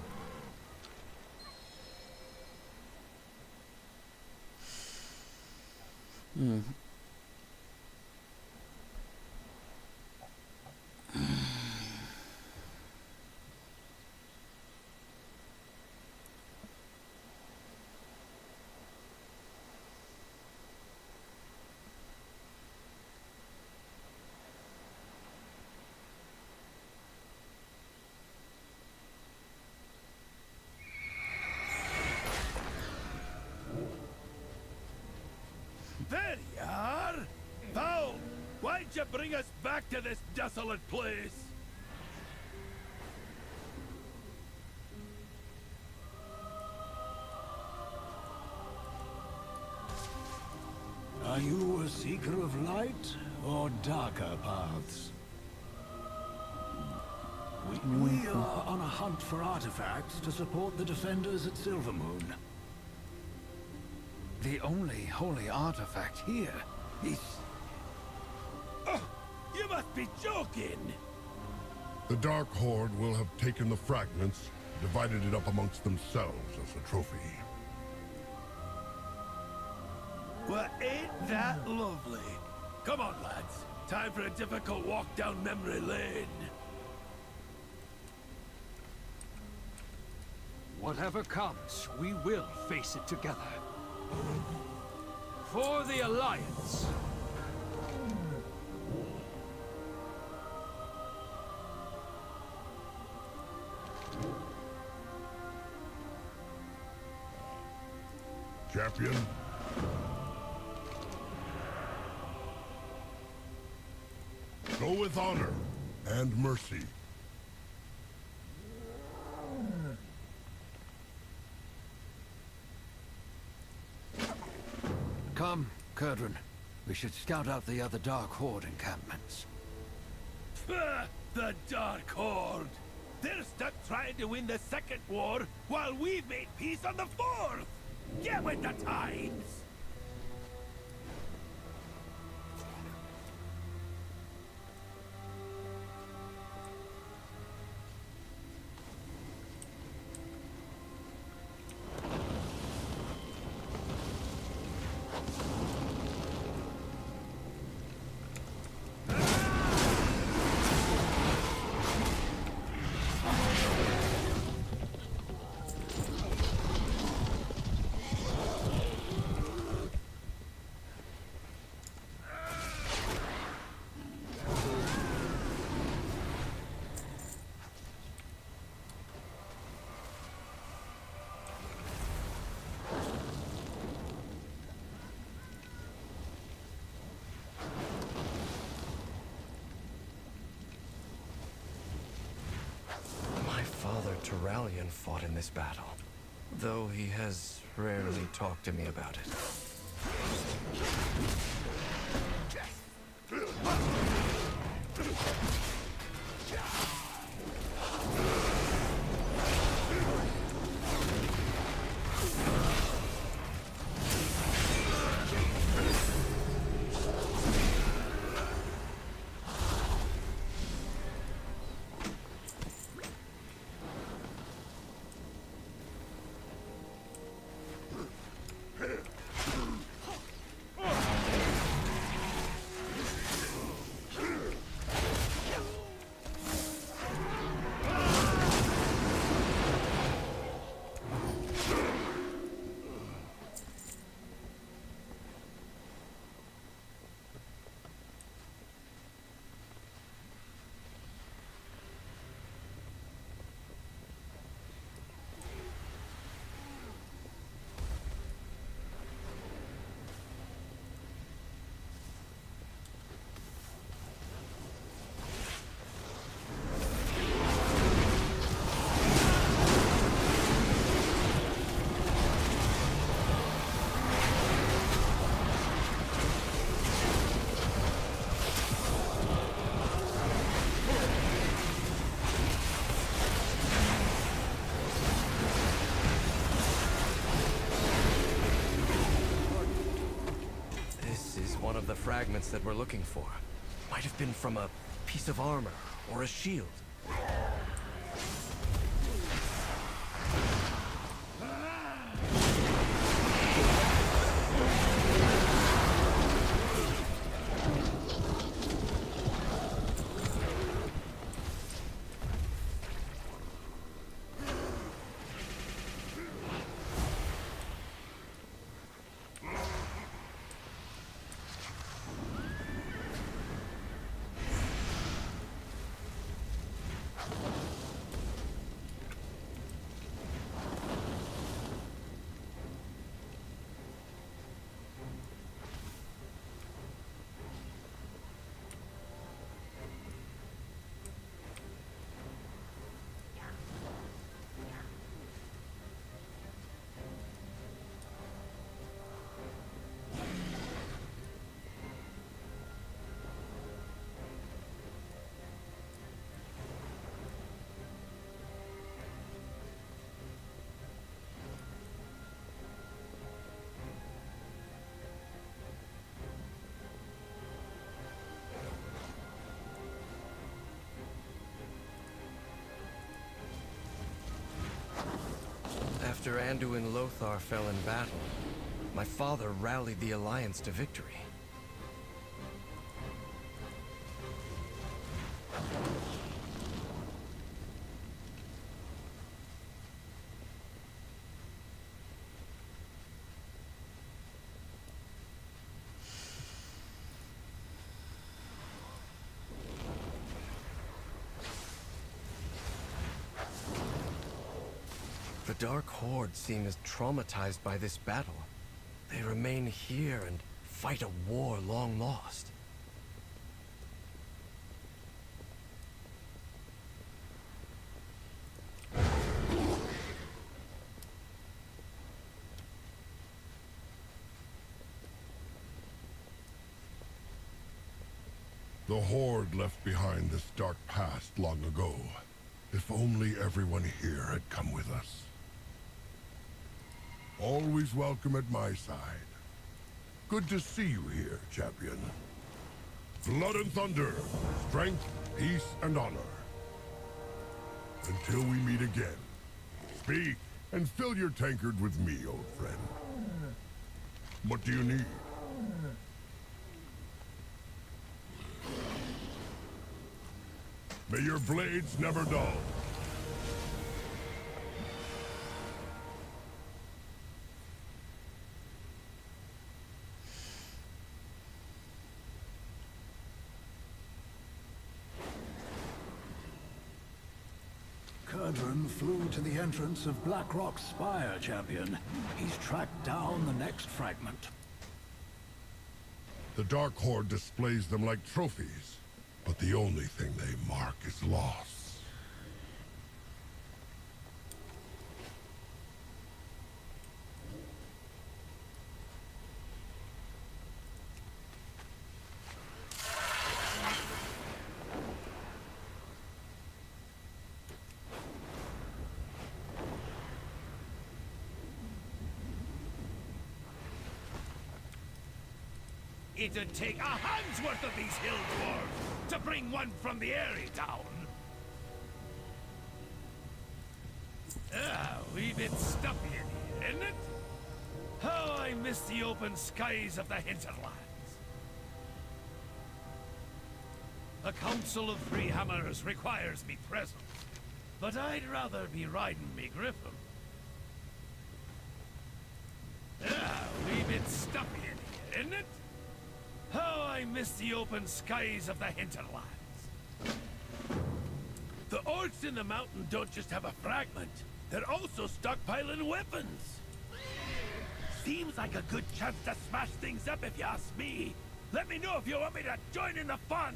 There you are! Foul! Why'd you bring us back to this desolate place? Are you a seeker of light or darker paths? We are on a hunt for artifacts to support the defenders at Silvermoon. The only holy artifact here is... Oh, you must be joking! The Dark Horde will have taken the fragments, divided it up amongst themselves as a trophy. Well, ain't that lovely? Come on, lads. Time for a difficult walk down memory lane. Whatever comes, we will face it together. For the Alliance! Champion? Go with honor and mercy. Come, Kurdran. We should scout out the other Dark Horde encampments. The Dark Horde! They're stuck trying to win the second war while we've made peace on the fourth! Get with the times! My father, Turalian, fought in this battle, though he has rarely talked to me about it. fragments that we're looking for. Might have been from a piece of armor or a shield. After Anduin Lothar fell in battle, my father rallied the Alliance to victory. The Dark Horde seem as traumatized by this battle. They remain here and fight a war long lost. The Horde left behind this dark past long ago. If only everyone here had come with us. Always welcome at my side. Good to see you here, champion. Blood and thunder, strength, peace, and honor. Until we meet again, speak and fill your tankard with me, old friend. What do you need? May your blades never dull. Kurdran flew to the entrance of Blackrock's spire, champion. He's tracked down the next fragment. The Dark Horde displays them like trophies, but the only thing they mark is loss. It'd take a hand's worth of these hill dwarves to bring one from the area down. Ah, we've been stuffy in here, isn't it? How I miss the open skies of the hinterlands. The Council of Three Hammers requires me present, but I'd rather be riding me griffin. Ah, we've been stuffy in here, isn't it? How I miss the open skies of the hinterlands. The orcs in the mountain don't just have a fragment, they're also stockpiling weapons. Seems like a good chance to smash things up if you ask me. Let me know if you want me to join in the fun.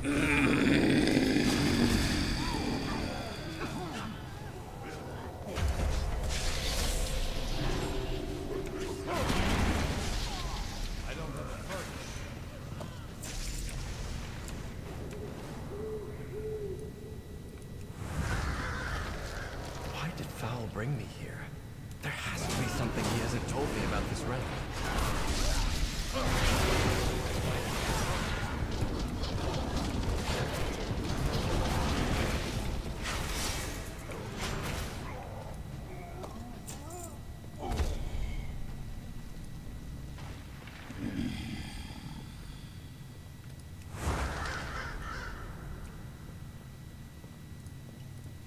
Why did Fowl bring me here? There has to be something he hasn't told me about this relic.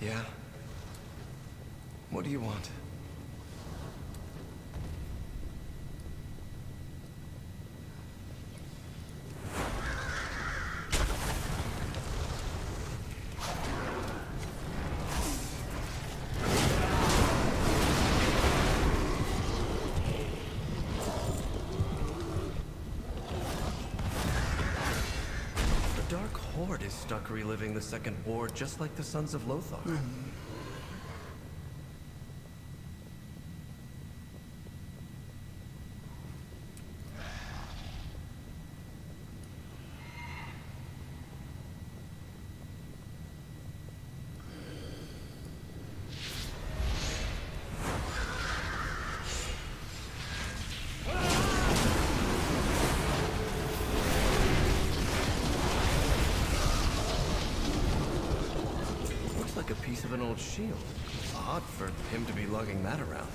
Yeah? What do you want? The Dark Horde is stuck reliving the Second War just like the Sons of Lothar. Looks like a piece of an old shield. Odd for him to be lugging that around.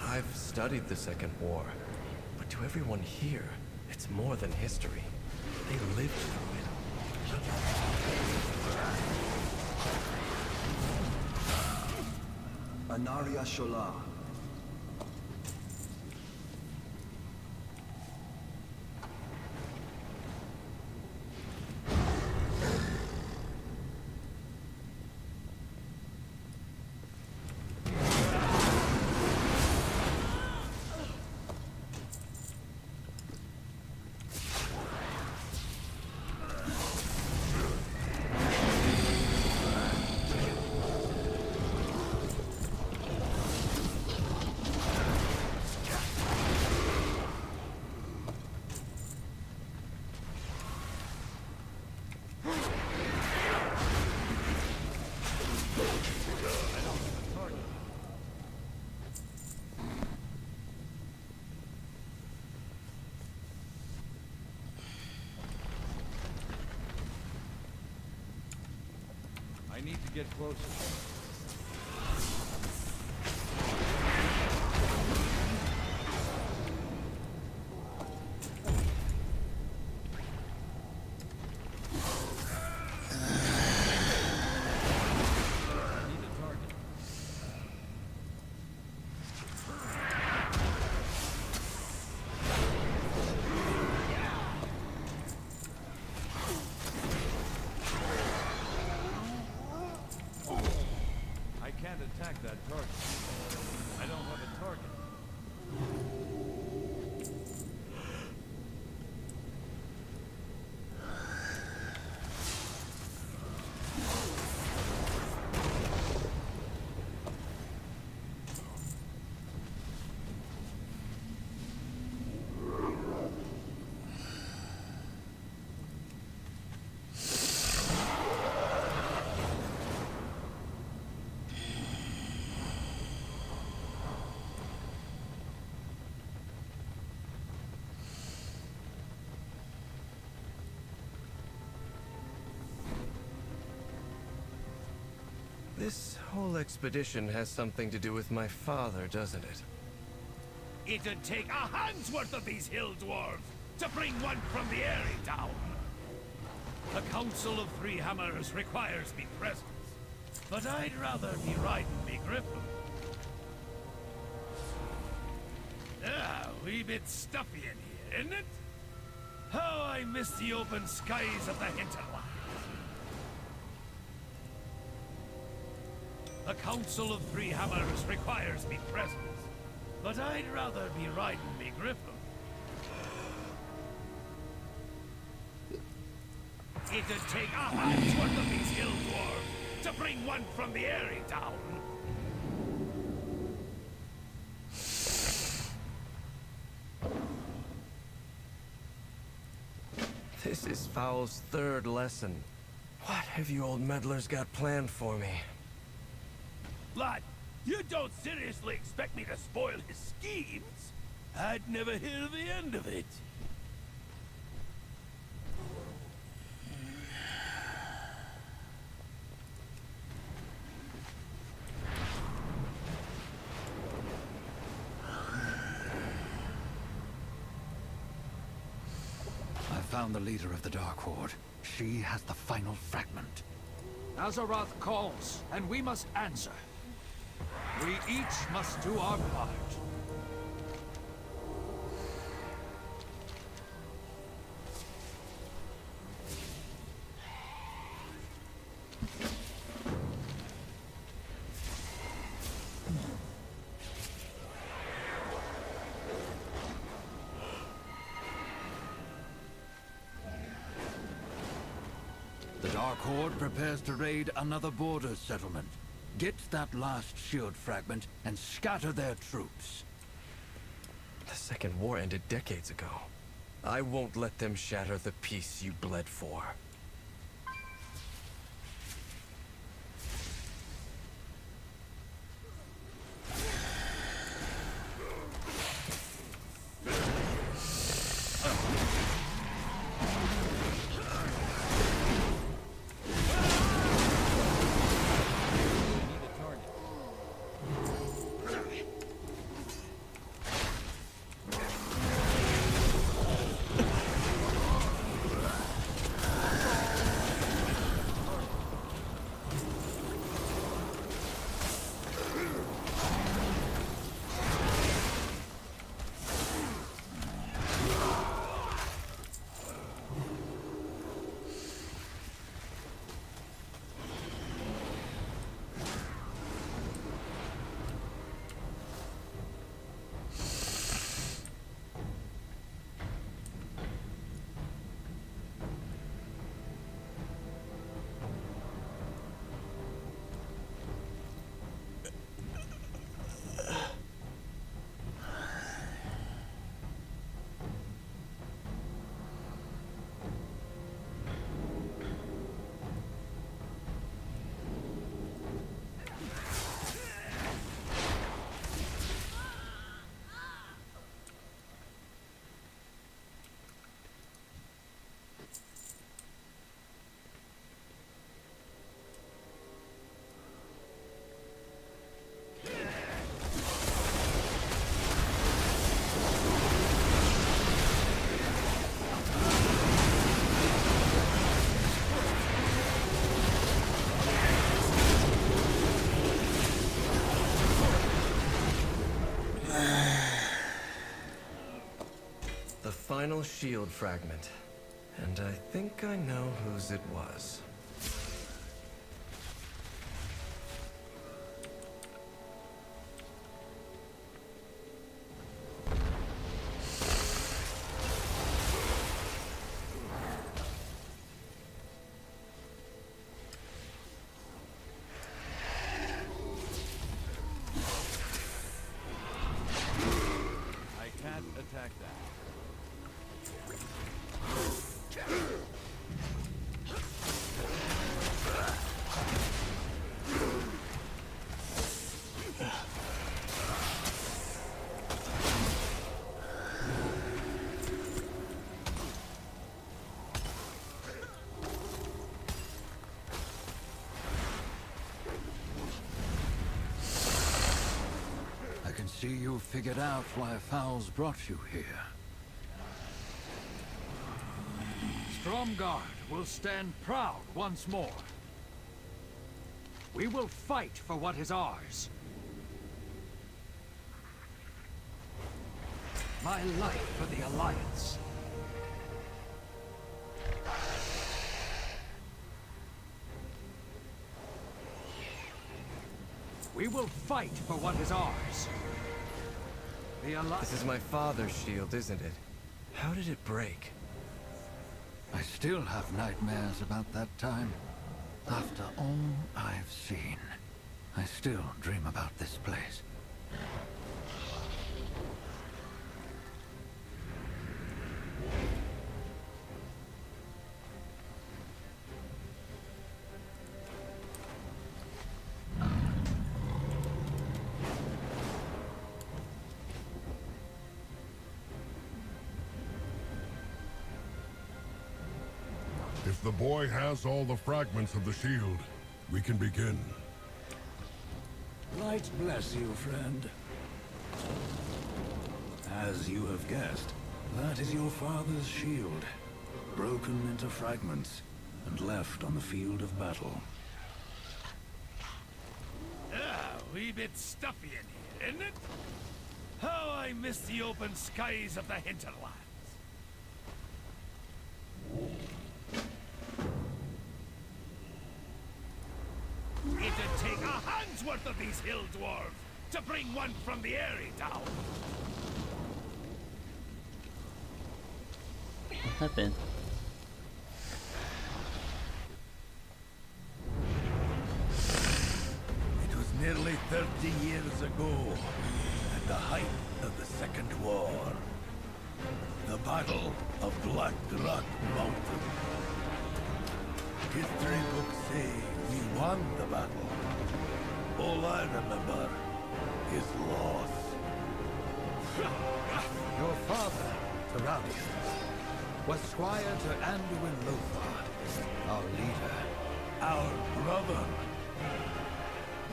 I've studied the Second War, but to everyone here, it's more than history. They lived through it. Anaria Shola. I need to get closer. Attack that target. I don't have a target. This whole expedition has something to do with my father, doesn't it? It'd take a hand's worth of these hill dwarves to bring one from the Airy Tower. The Council of Three Hammers requires me presence, but I'd rather be riding me griffin. Ah, a wee bit stuffy in here, isn't it? How I miss the open skies of the hinterland. A council of 3 hammers requires me present. But I'd rather be riding me griffin. It'd take a hand's worth of these hill dwarves to bring one from the Airy down. This is Foul's 3rd lesson. What have you old meddlers got planned for me? Lad, you don't seriously expect me to spoil his schemes? I'd never hear the end of it. I found the leader of the Dark Horde. She has the final fragment. Azeroth calls, and we must answer. We each must do our part. The Dark Horde prepares to raid another border settlement. Get that last shield fragment and scatter their troops. The Second War ended decades ago. I won't let them shatter the peace you bled for. The final shield fragment. And I think I know whose it was. I can't attack that. I can see you've figured out why Fowls brought you here. Stromgarde will stand proud once more. We will fight for what is ours. My life for the Alliance. We will fight for what is ours. This is my father's shield, isn't it? How did it break? I still have nightmares about that time. After all I've seen, I still dream about this place. If the boy has all the fragments of the shield, we can begin. Light bless you, friend. As you have guessed, that is your father's shield, broken into fragments and left on the field of battle. A wee bit stuffy in here, isn't it? How I miss the open skies of the hinterlands. It'd take a hand's worth of these hill dwarves to bring one from the Airy down. What happened? It was nearly 30 years ago, at the height of the Second War. The Battle of Black Rock Mountain. History books say we won the battle. All I remember is loss. Your father, Terralius, was squire to Anduin Lothar, our leader. Our brother.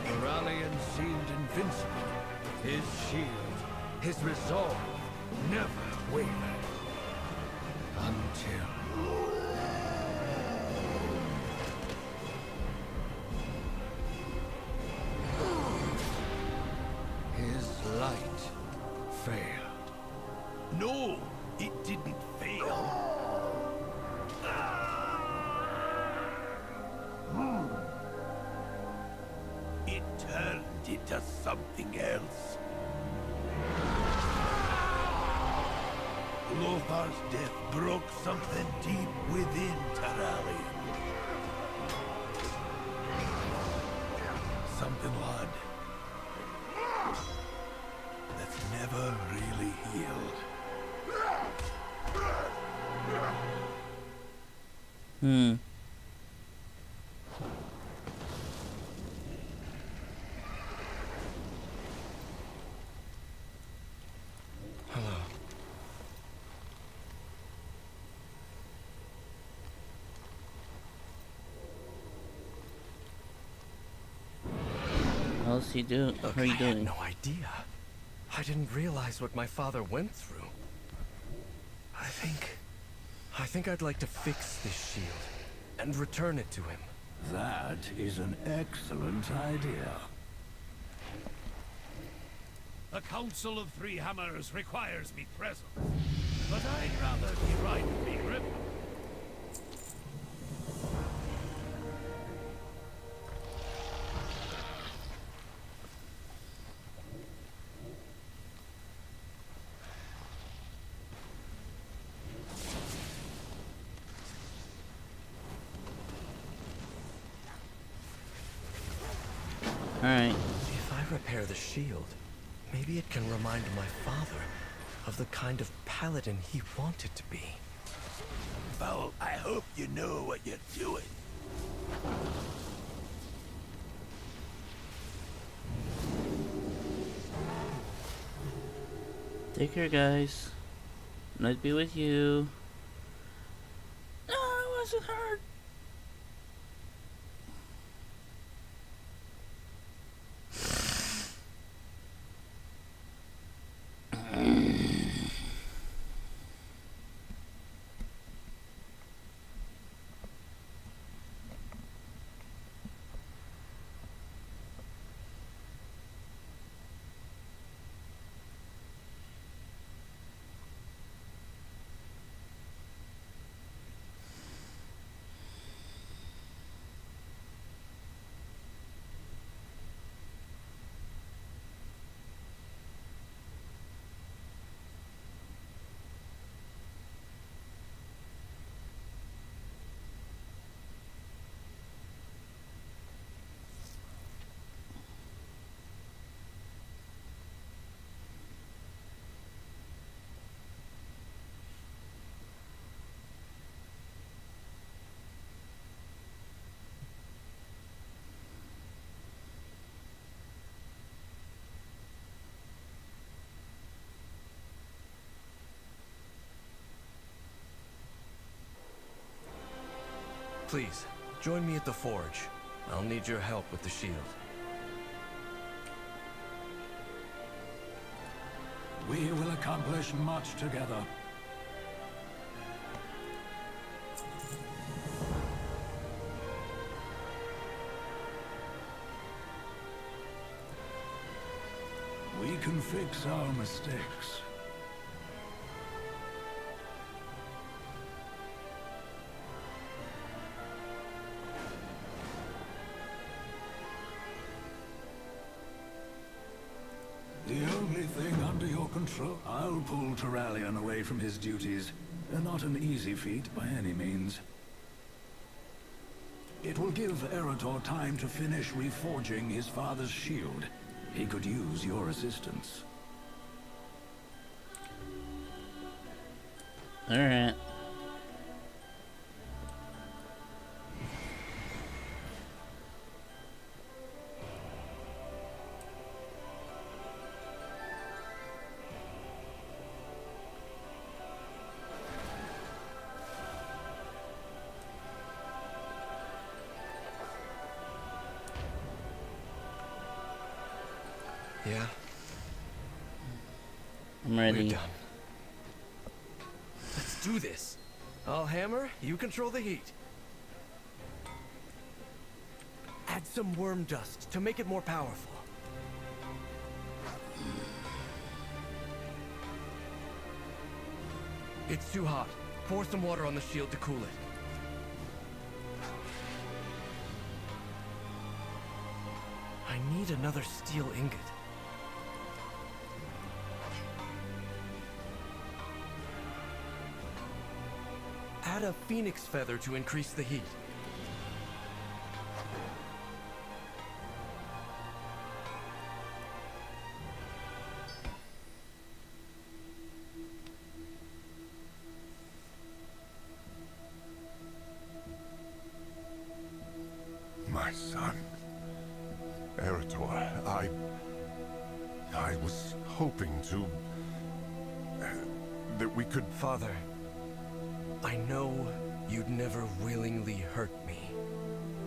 Terralion seemed invincible. His shield, his resolve, never wavered. Until... his light failed. No, it didn't fail. It turned into something else. Lothar's death broke something deep within Terralion. Something odd. That's never really healed. Hello. How's he doing? Look, How are you I doing? had no idea. I didn't realize what my father went through. I think I'd like to fix this shield and return it to him. That is an excellent idea. The Council of Three Hammers requires me present, but I'd rather be riding me rip. Alright. If I repair the shield, maybe it can remind my father of the kind of paladin he wanted to be. Well, I hope you know what you're doing. Take care, guys. Night be with you. No, I wasn't hurt. Please, join me at the forge. I'll need your help with the shield. We will accomplish much together. We can fix our mistakes. The only thing under your control... I'll pull Terralion away from his duties. Not an easy feat by any means. It will give Eretor time to finish reforging his father's shield. He could use your assistance. Alright. Yeah? I'm ready. We're done. Let's do this. I'll hammer, you control the heat. Add some worm dust to make it more powerful. It's too hot. Pour some water on the shield to cool it. I need another steel ingot. Add a phoenix feather to increase the heat. My son. Eretor, I was hoping to... that we could... Father, I know you'd never willingly hurt me,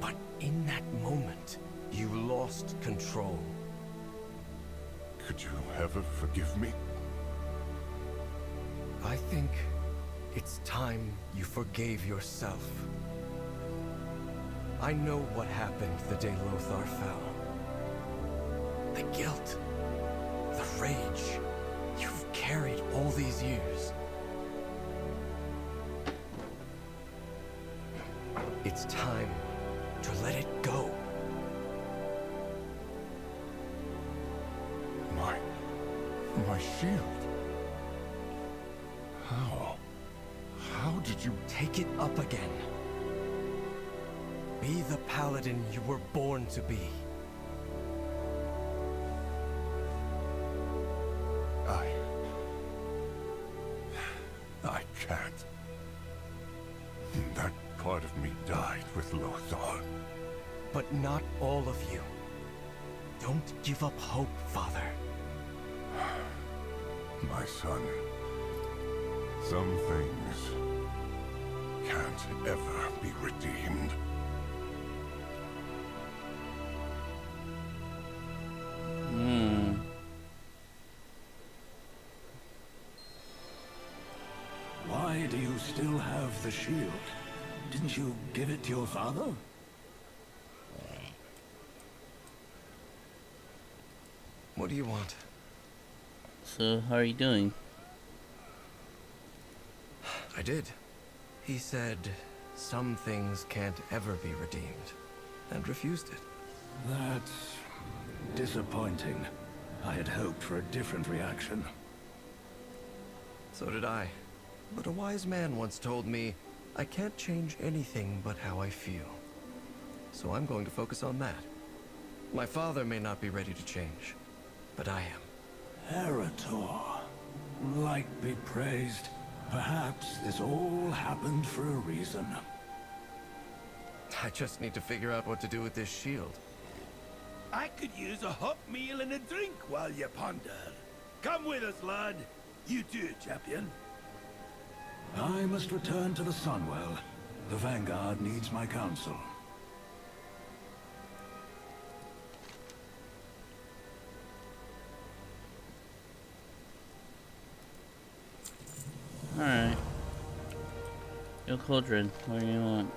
but in that moment, you lost control. Could you ever forgive me? I think it's time you forgave yourself. I know what happened the day Lothar fell. The guilt, the rage you've carried all these years. It's time to let it go. My shield? How did you... Take it up again. Be the paladin you were born to be. I can't. That part of me died with Lothar. But not all of you. Don't give up hope, Father. My son, some things can't ever be redeemed. Why do you still have the shield? Didn't you give it to your father? What do you want? So, how are you doing? I did. He said some things can't ever be redeemed, and refused it. That's disappointing. I had hoped for a different reaction. So did I. But a wise man once told me, I can't change anything but how I feel. So I'm going to focus on that. My father may not be ready to change, but I am. Eretor. Light be praised. Perhaps this all happened for a reason. I just need to figure out what to do with this shield. I could use a hot meal and a drink while you ponder. Come with us, lad. You too, champion. I must return to the Sunwell. The Vanguard needs my counsel. Alright. Yo, Cauldron, what do you want?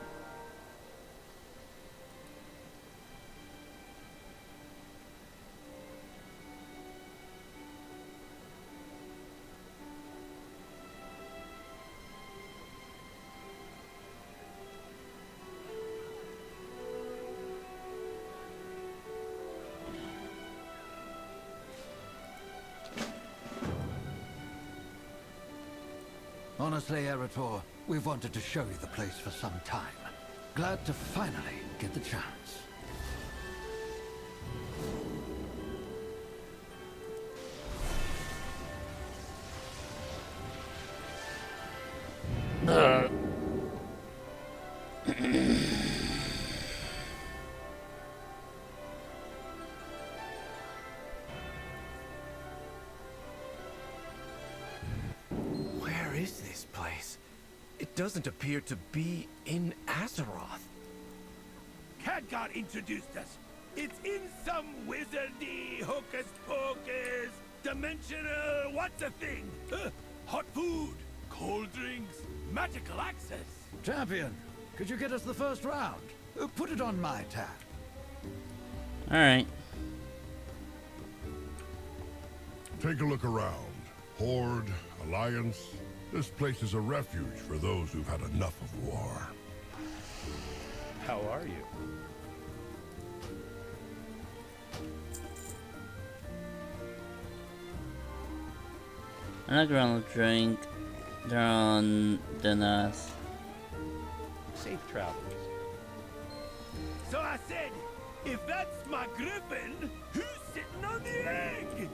Honestly, Eretor, we've wanted to show you the place for some time. Glad to finally get the chance. Where is this place? It doesn't appear to be in Azeroth. Khadgar introduced us. It's in some wizardy, hocus-pocus, dimensional, what's a thing? Hot food, cold drinks, magical access. Champion, could you get us the first round? Put it on my tab. Alright. Take a look around. Horde, Alliance. This place is a refuge for those who've had enough of war. How are you? I'm not gonna drink. They're on the Safe travels. So I said, if that's my griffin, who's sitting on the egg?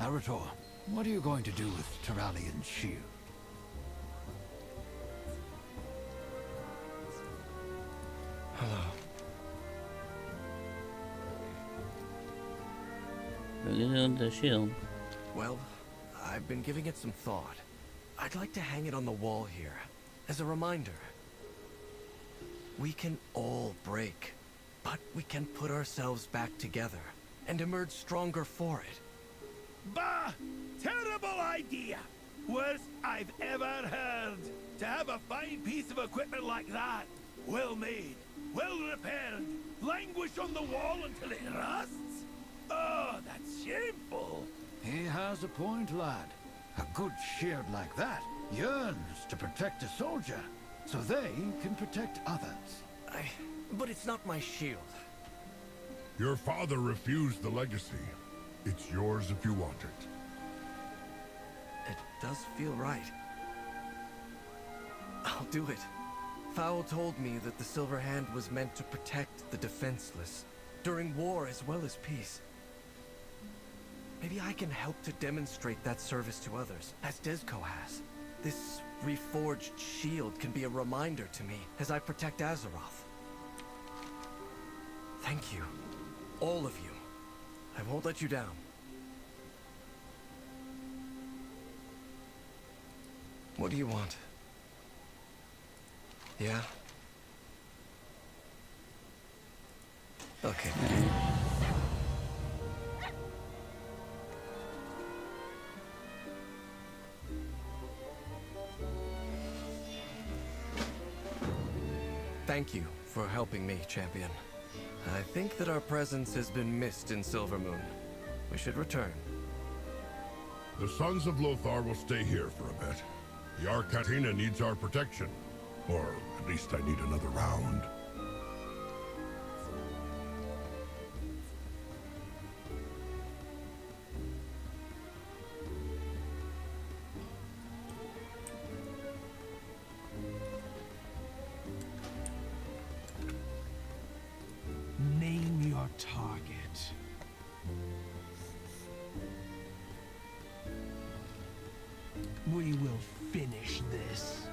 Eretor, what are you going to do with Tyrallian's shield? Hello. The shield. Well, I've been giving it some thought. I'd like to hang it on the wall here, as a reminder. We can all break, but we can put ourselves back together and emerge stronger for it. Bah! Terrible idea! Worst I've ever heard. To have a fine piece of equipment like that, well made, well repaired, languish on the wall until it rusts? Oh, that's shameful. He has a point, lad. A good shield like that yearns to protect a soldier, so they can protect others. But it's not my shield. Your father refused the legacy. It's yours if you want it. It does feel right. I'll do it. Fowl told me that the Silver Hand was meant to protect the defenseless, during war as well as peace. Maybe I can help to demonstrate that service to others, as Desco has. This reforged shield can be a reminder to me as I protect Azeroth. Thank you. All of you. I won't let you down. What do you want? Yeah? Okay. Thank you for helping me, champion. I think that our presence has been missed in Silvermoon. We should return. The Sons of Lothar will stay here for a bit. The Arcatina needs our protection. Or at least I need another round. Name your target. We will finish this.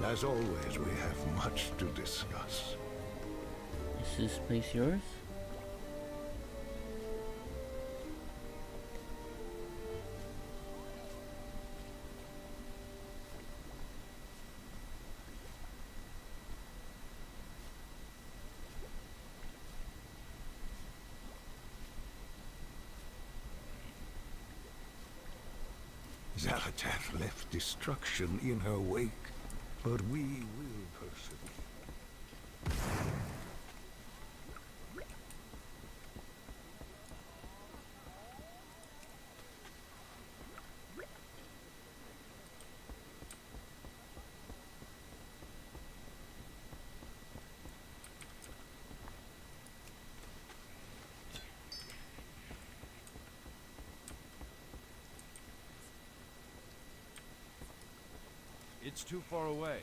As always, we have much to discuss. Is this place yours? Zaratath left destruction in her wake, but we will persevere. It's too far away.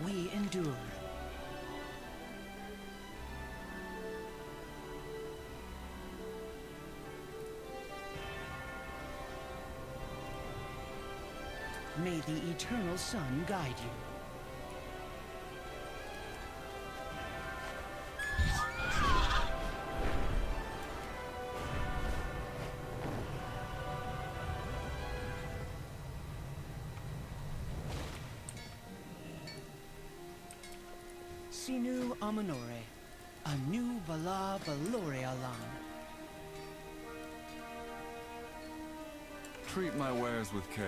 We endure. May the eternal sun guide you. Sinu Amanore, a new Bala Balorialan. Treat my wares with care.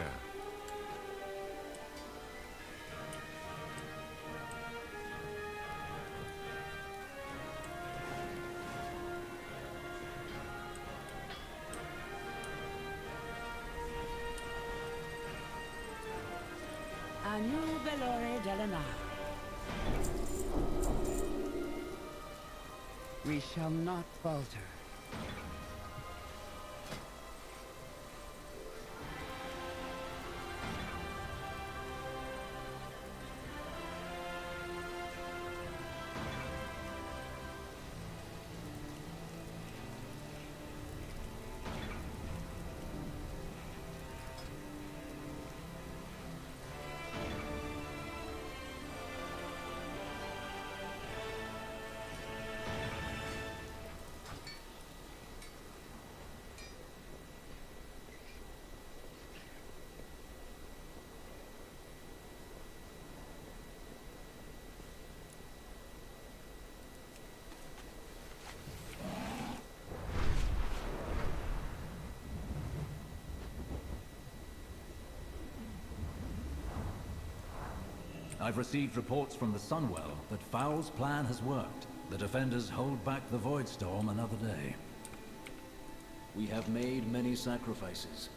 Anu Belore Delana. We shall not falter. I've received reports from the Sunwell that Foul's plan has worked. The defenders hold back the Void Storm another day. We have made many sacrifices.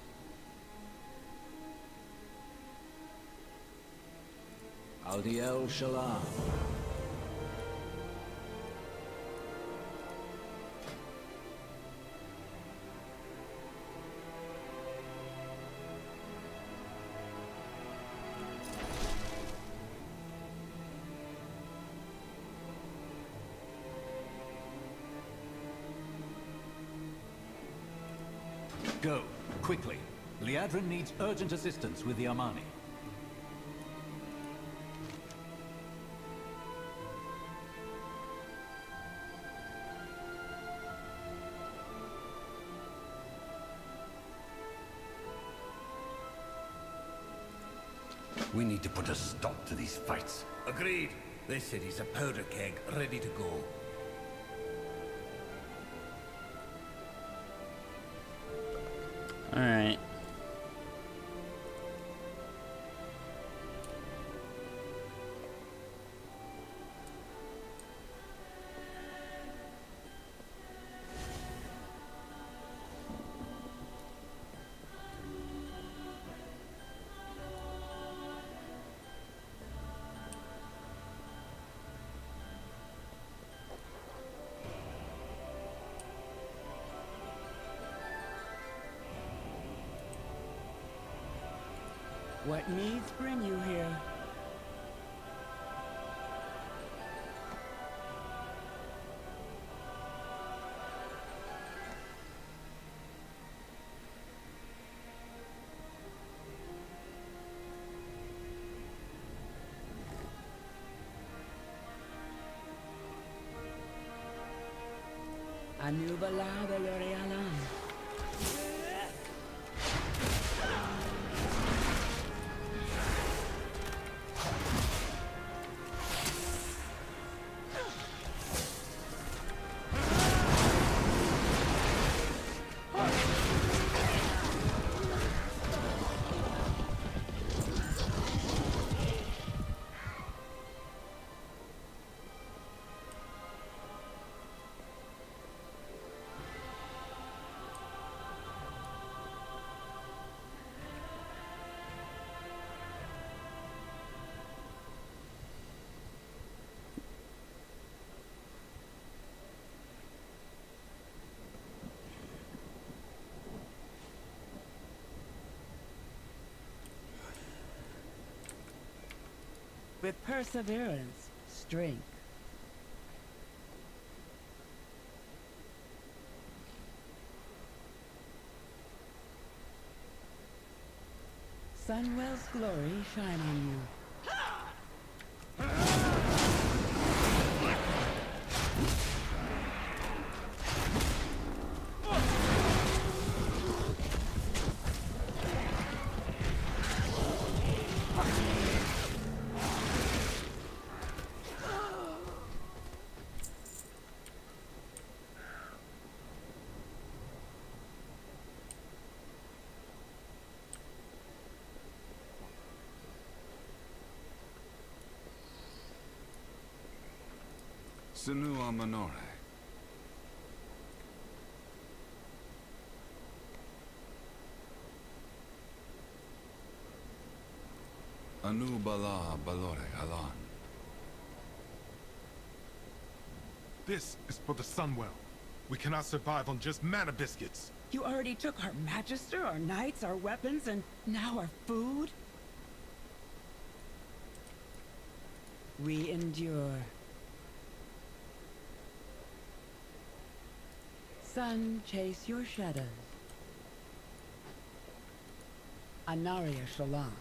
Aldiel Shalam. Go, quickly. Liadrin needs urgent assistance with the Armani. We need to put a stop to these fights. Agreed. This city's a powder keg, ready to go. Alright. What needs bring you here? Anu balada yorealan. With perseverance, strength. Sunwell's glory shine on you. Sinua Manore. Anu Bala Balore Alan. This is for the Sunwell. We cannot survive on just mana biscuits. You already took our Magister, our knights, our weapons, and now our food? We endure. Sun, chase your shadows. Anaria Shalom.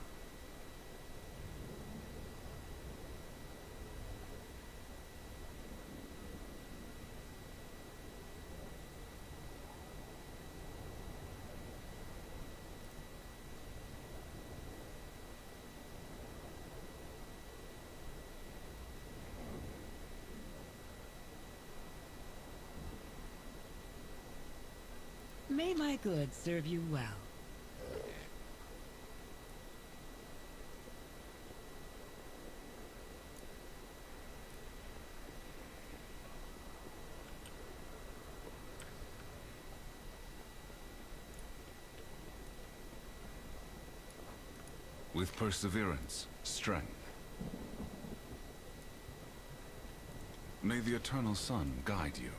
May my goods serve you well. With perseverance, strength. May the eternal sun guide you.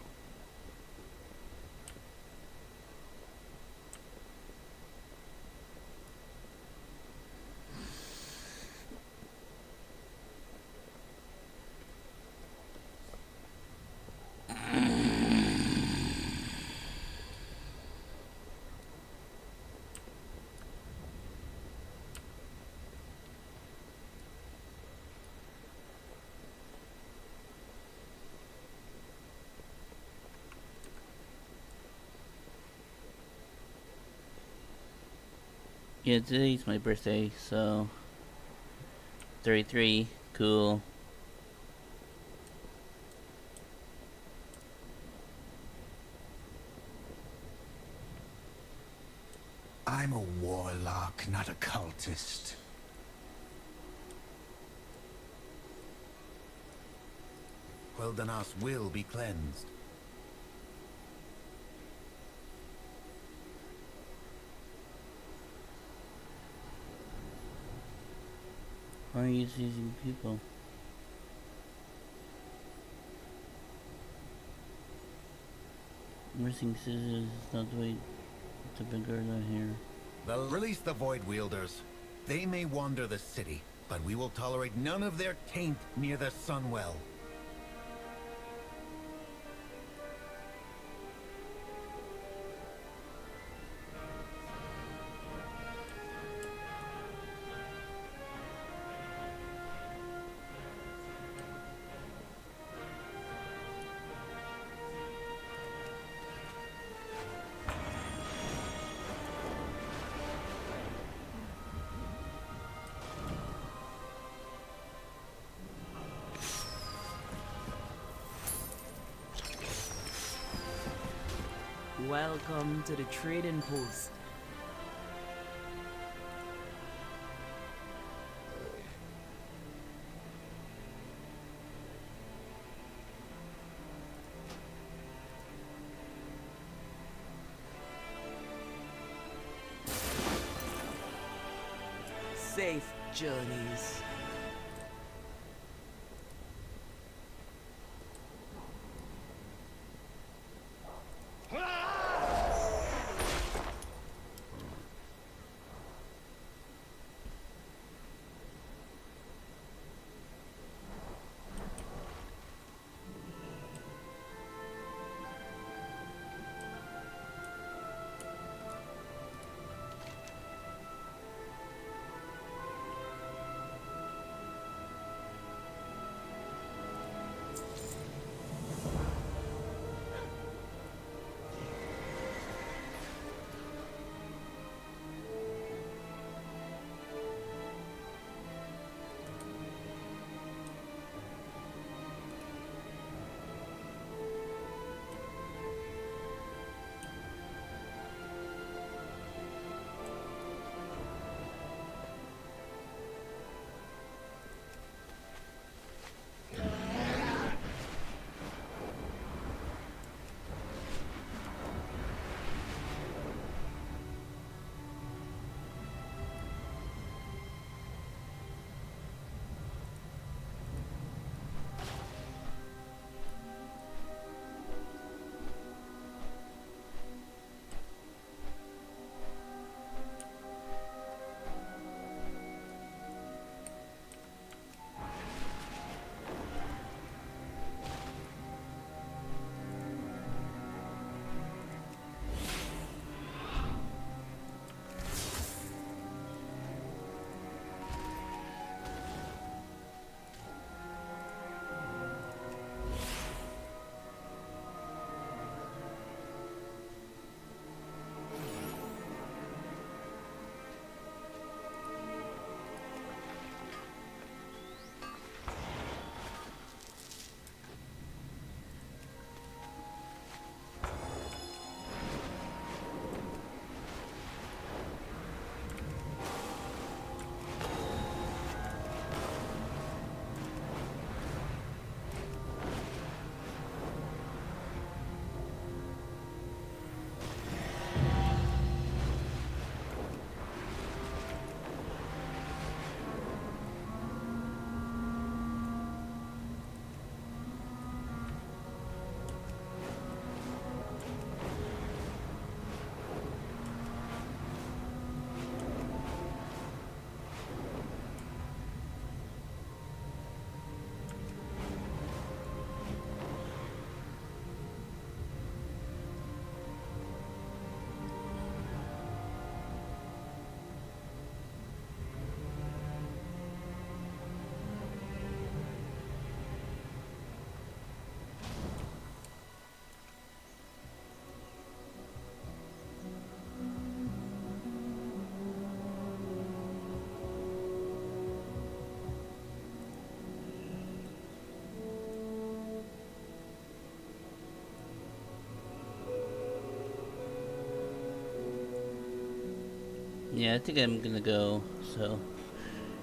Yeah, today's my birthday, so 33, cool. I'm a warlock, not a cultist. Quel'Danas will be cleansed. Why are you seizing people? Missing scissors is not the way to bigger than here. They'll release the Void Wielders. They may wander the city, but we will tolerate none of their taint near the Sunwell. Welcome to the trading post. Safe journeys. Yeah, I think I'm gonna go. So,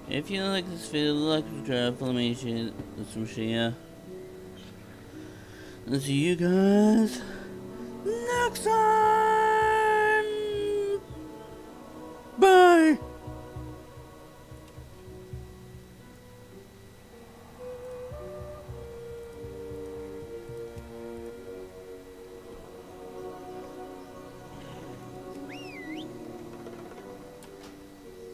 if you like this video, like, subscribe, follow me, share, some share. And see you guys next time.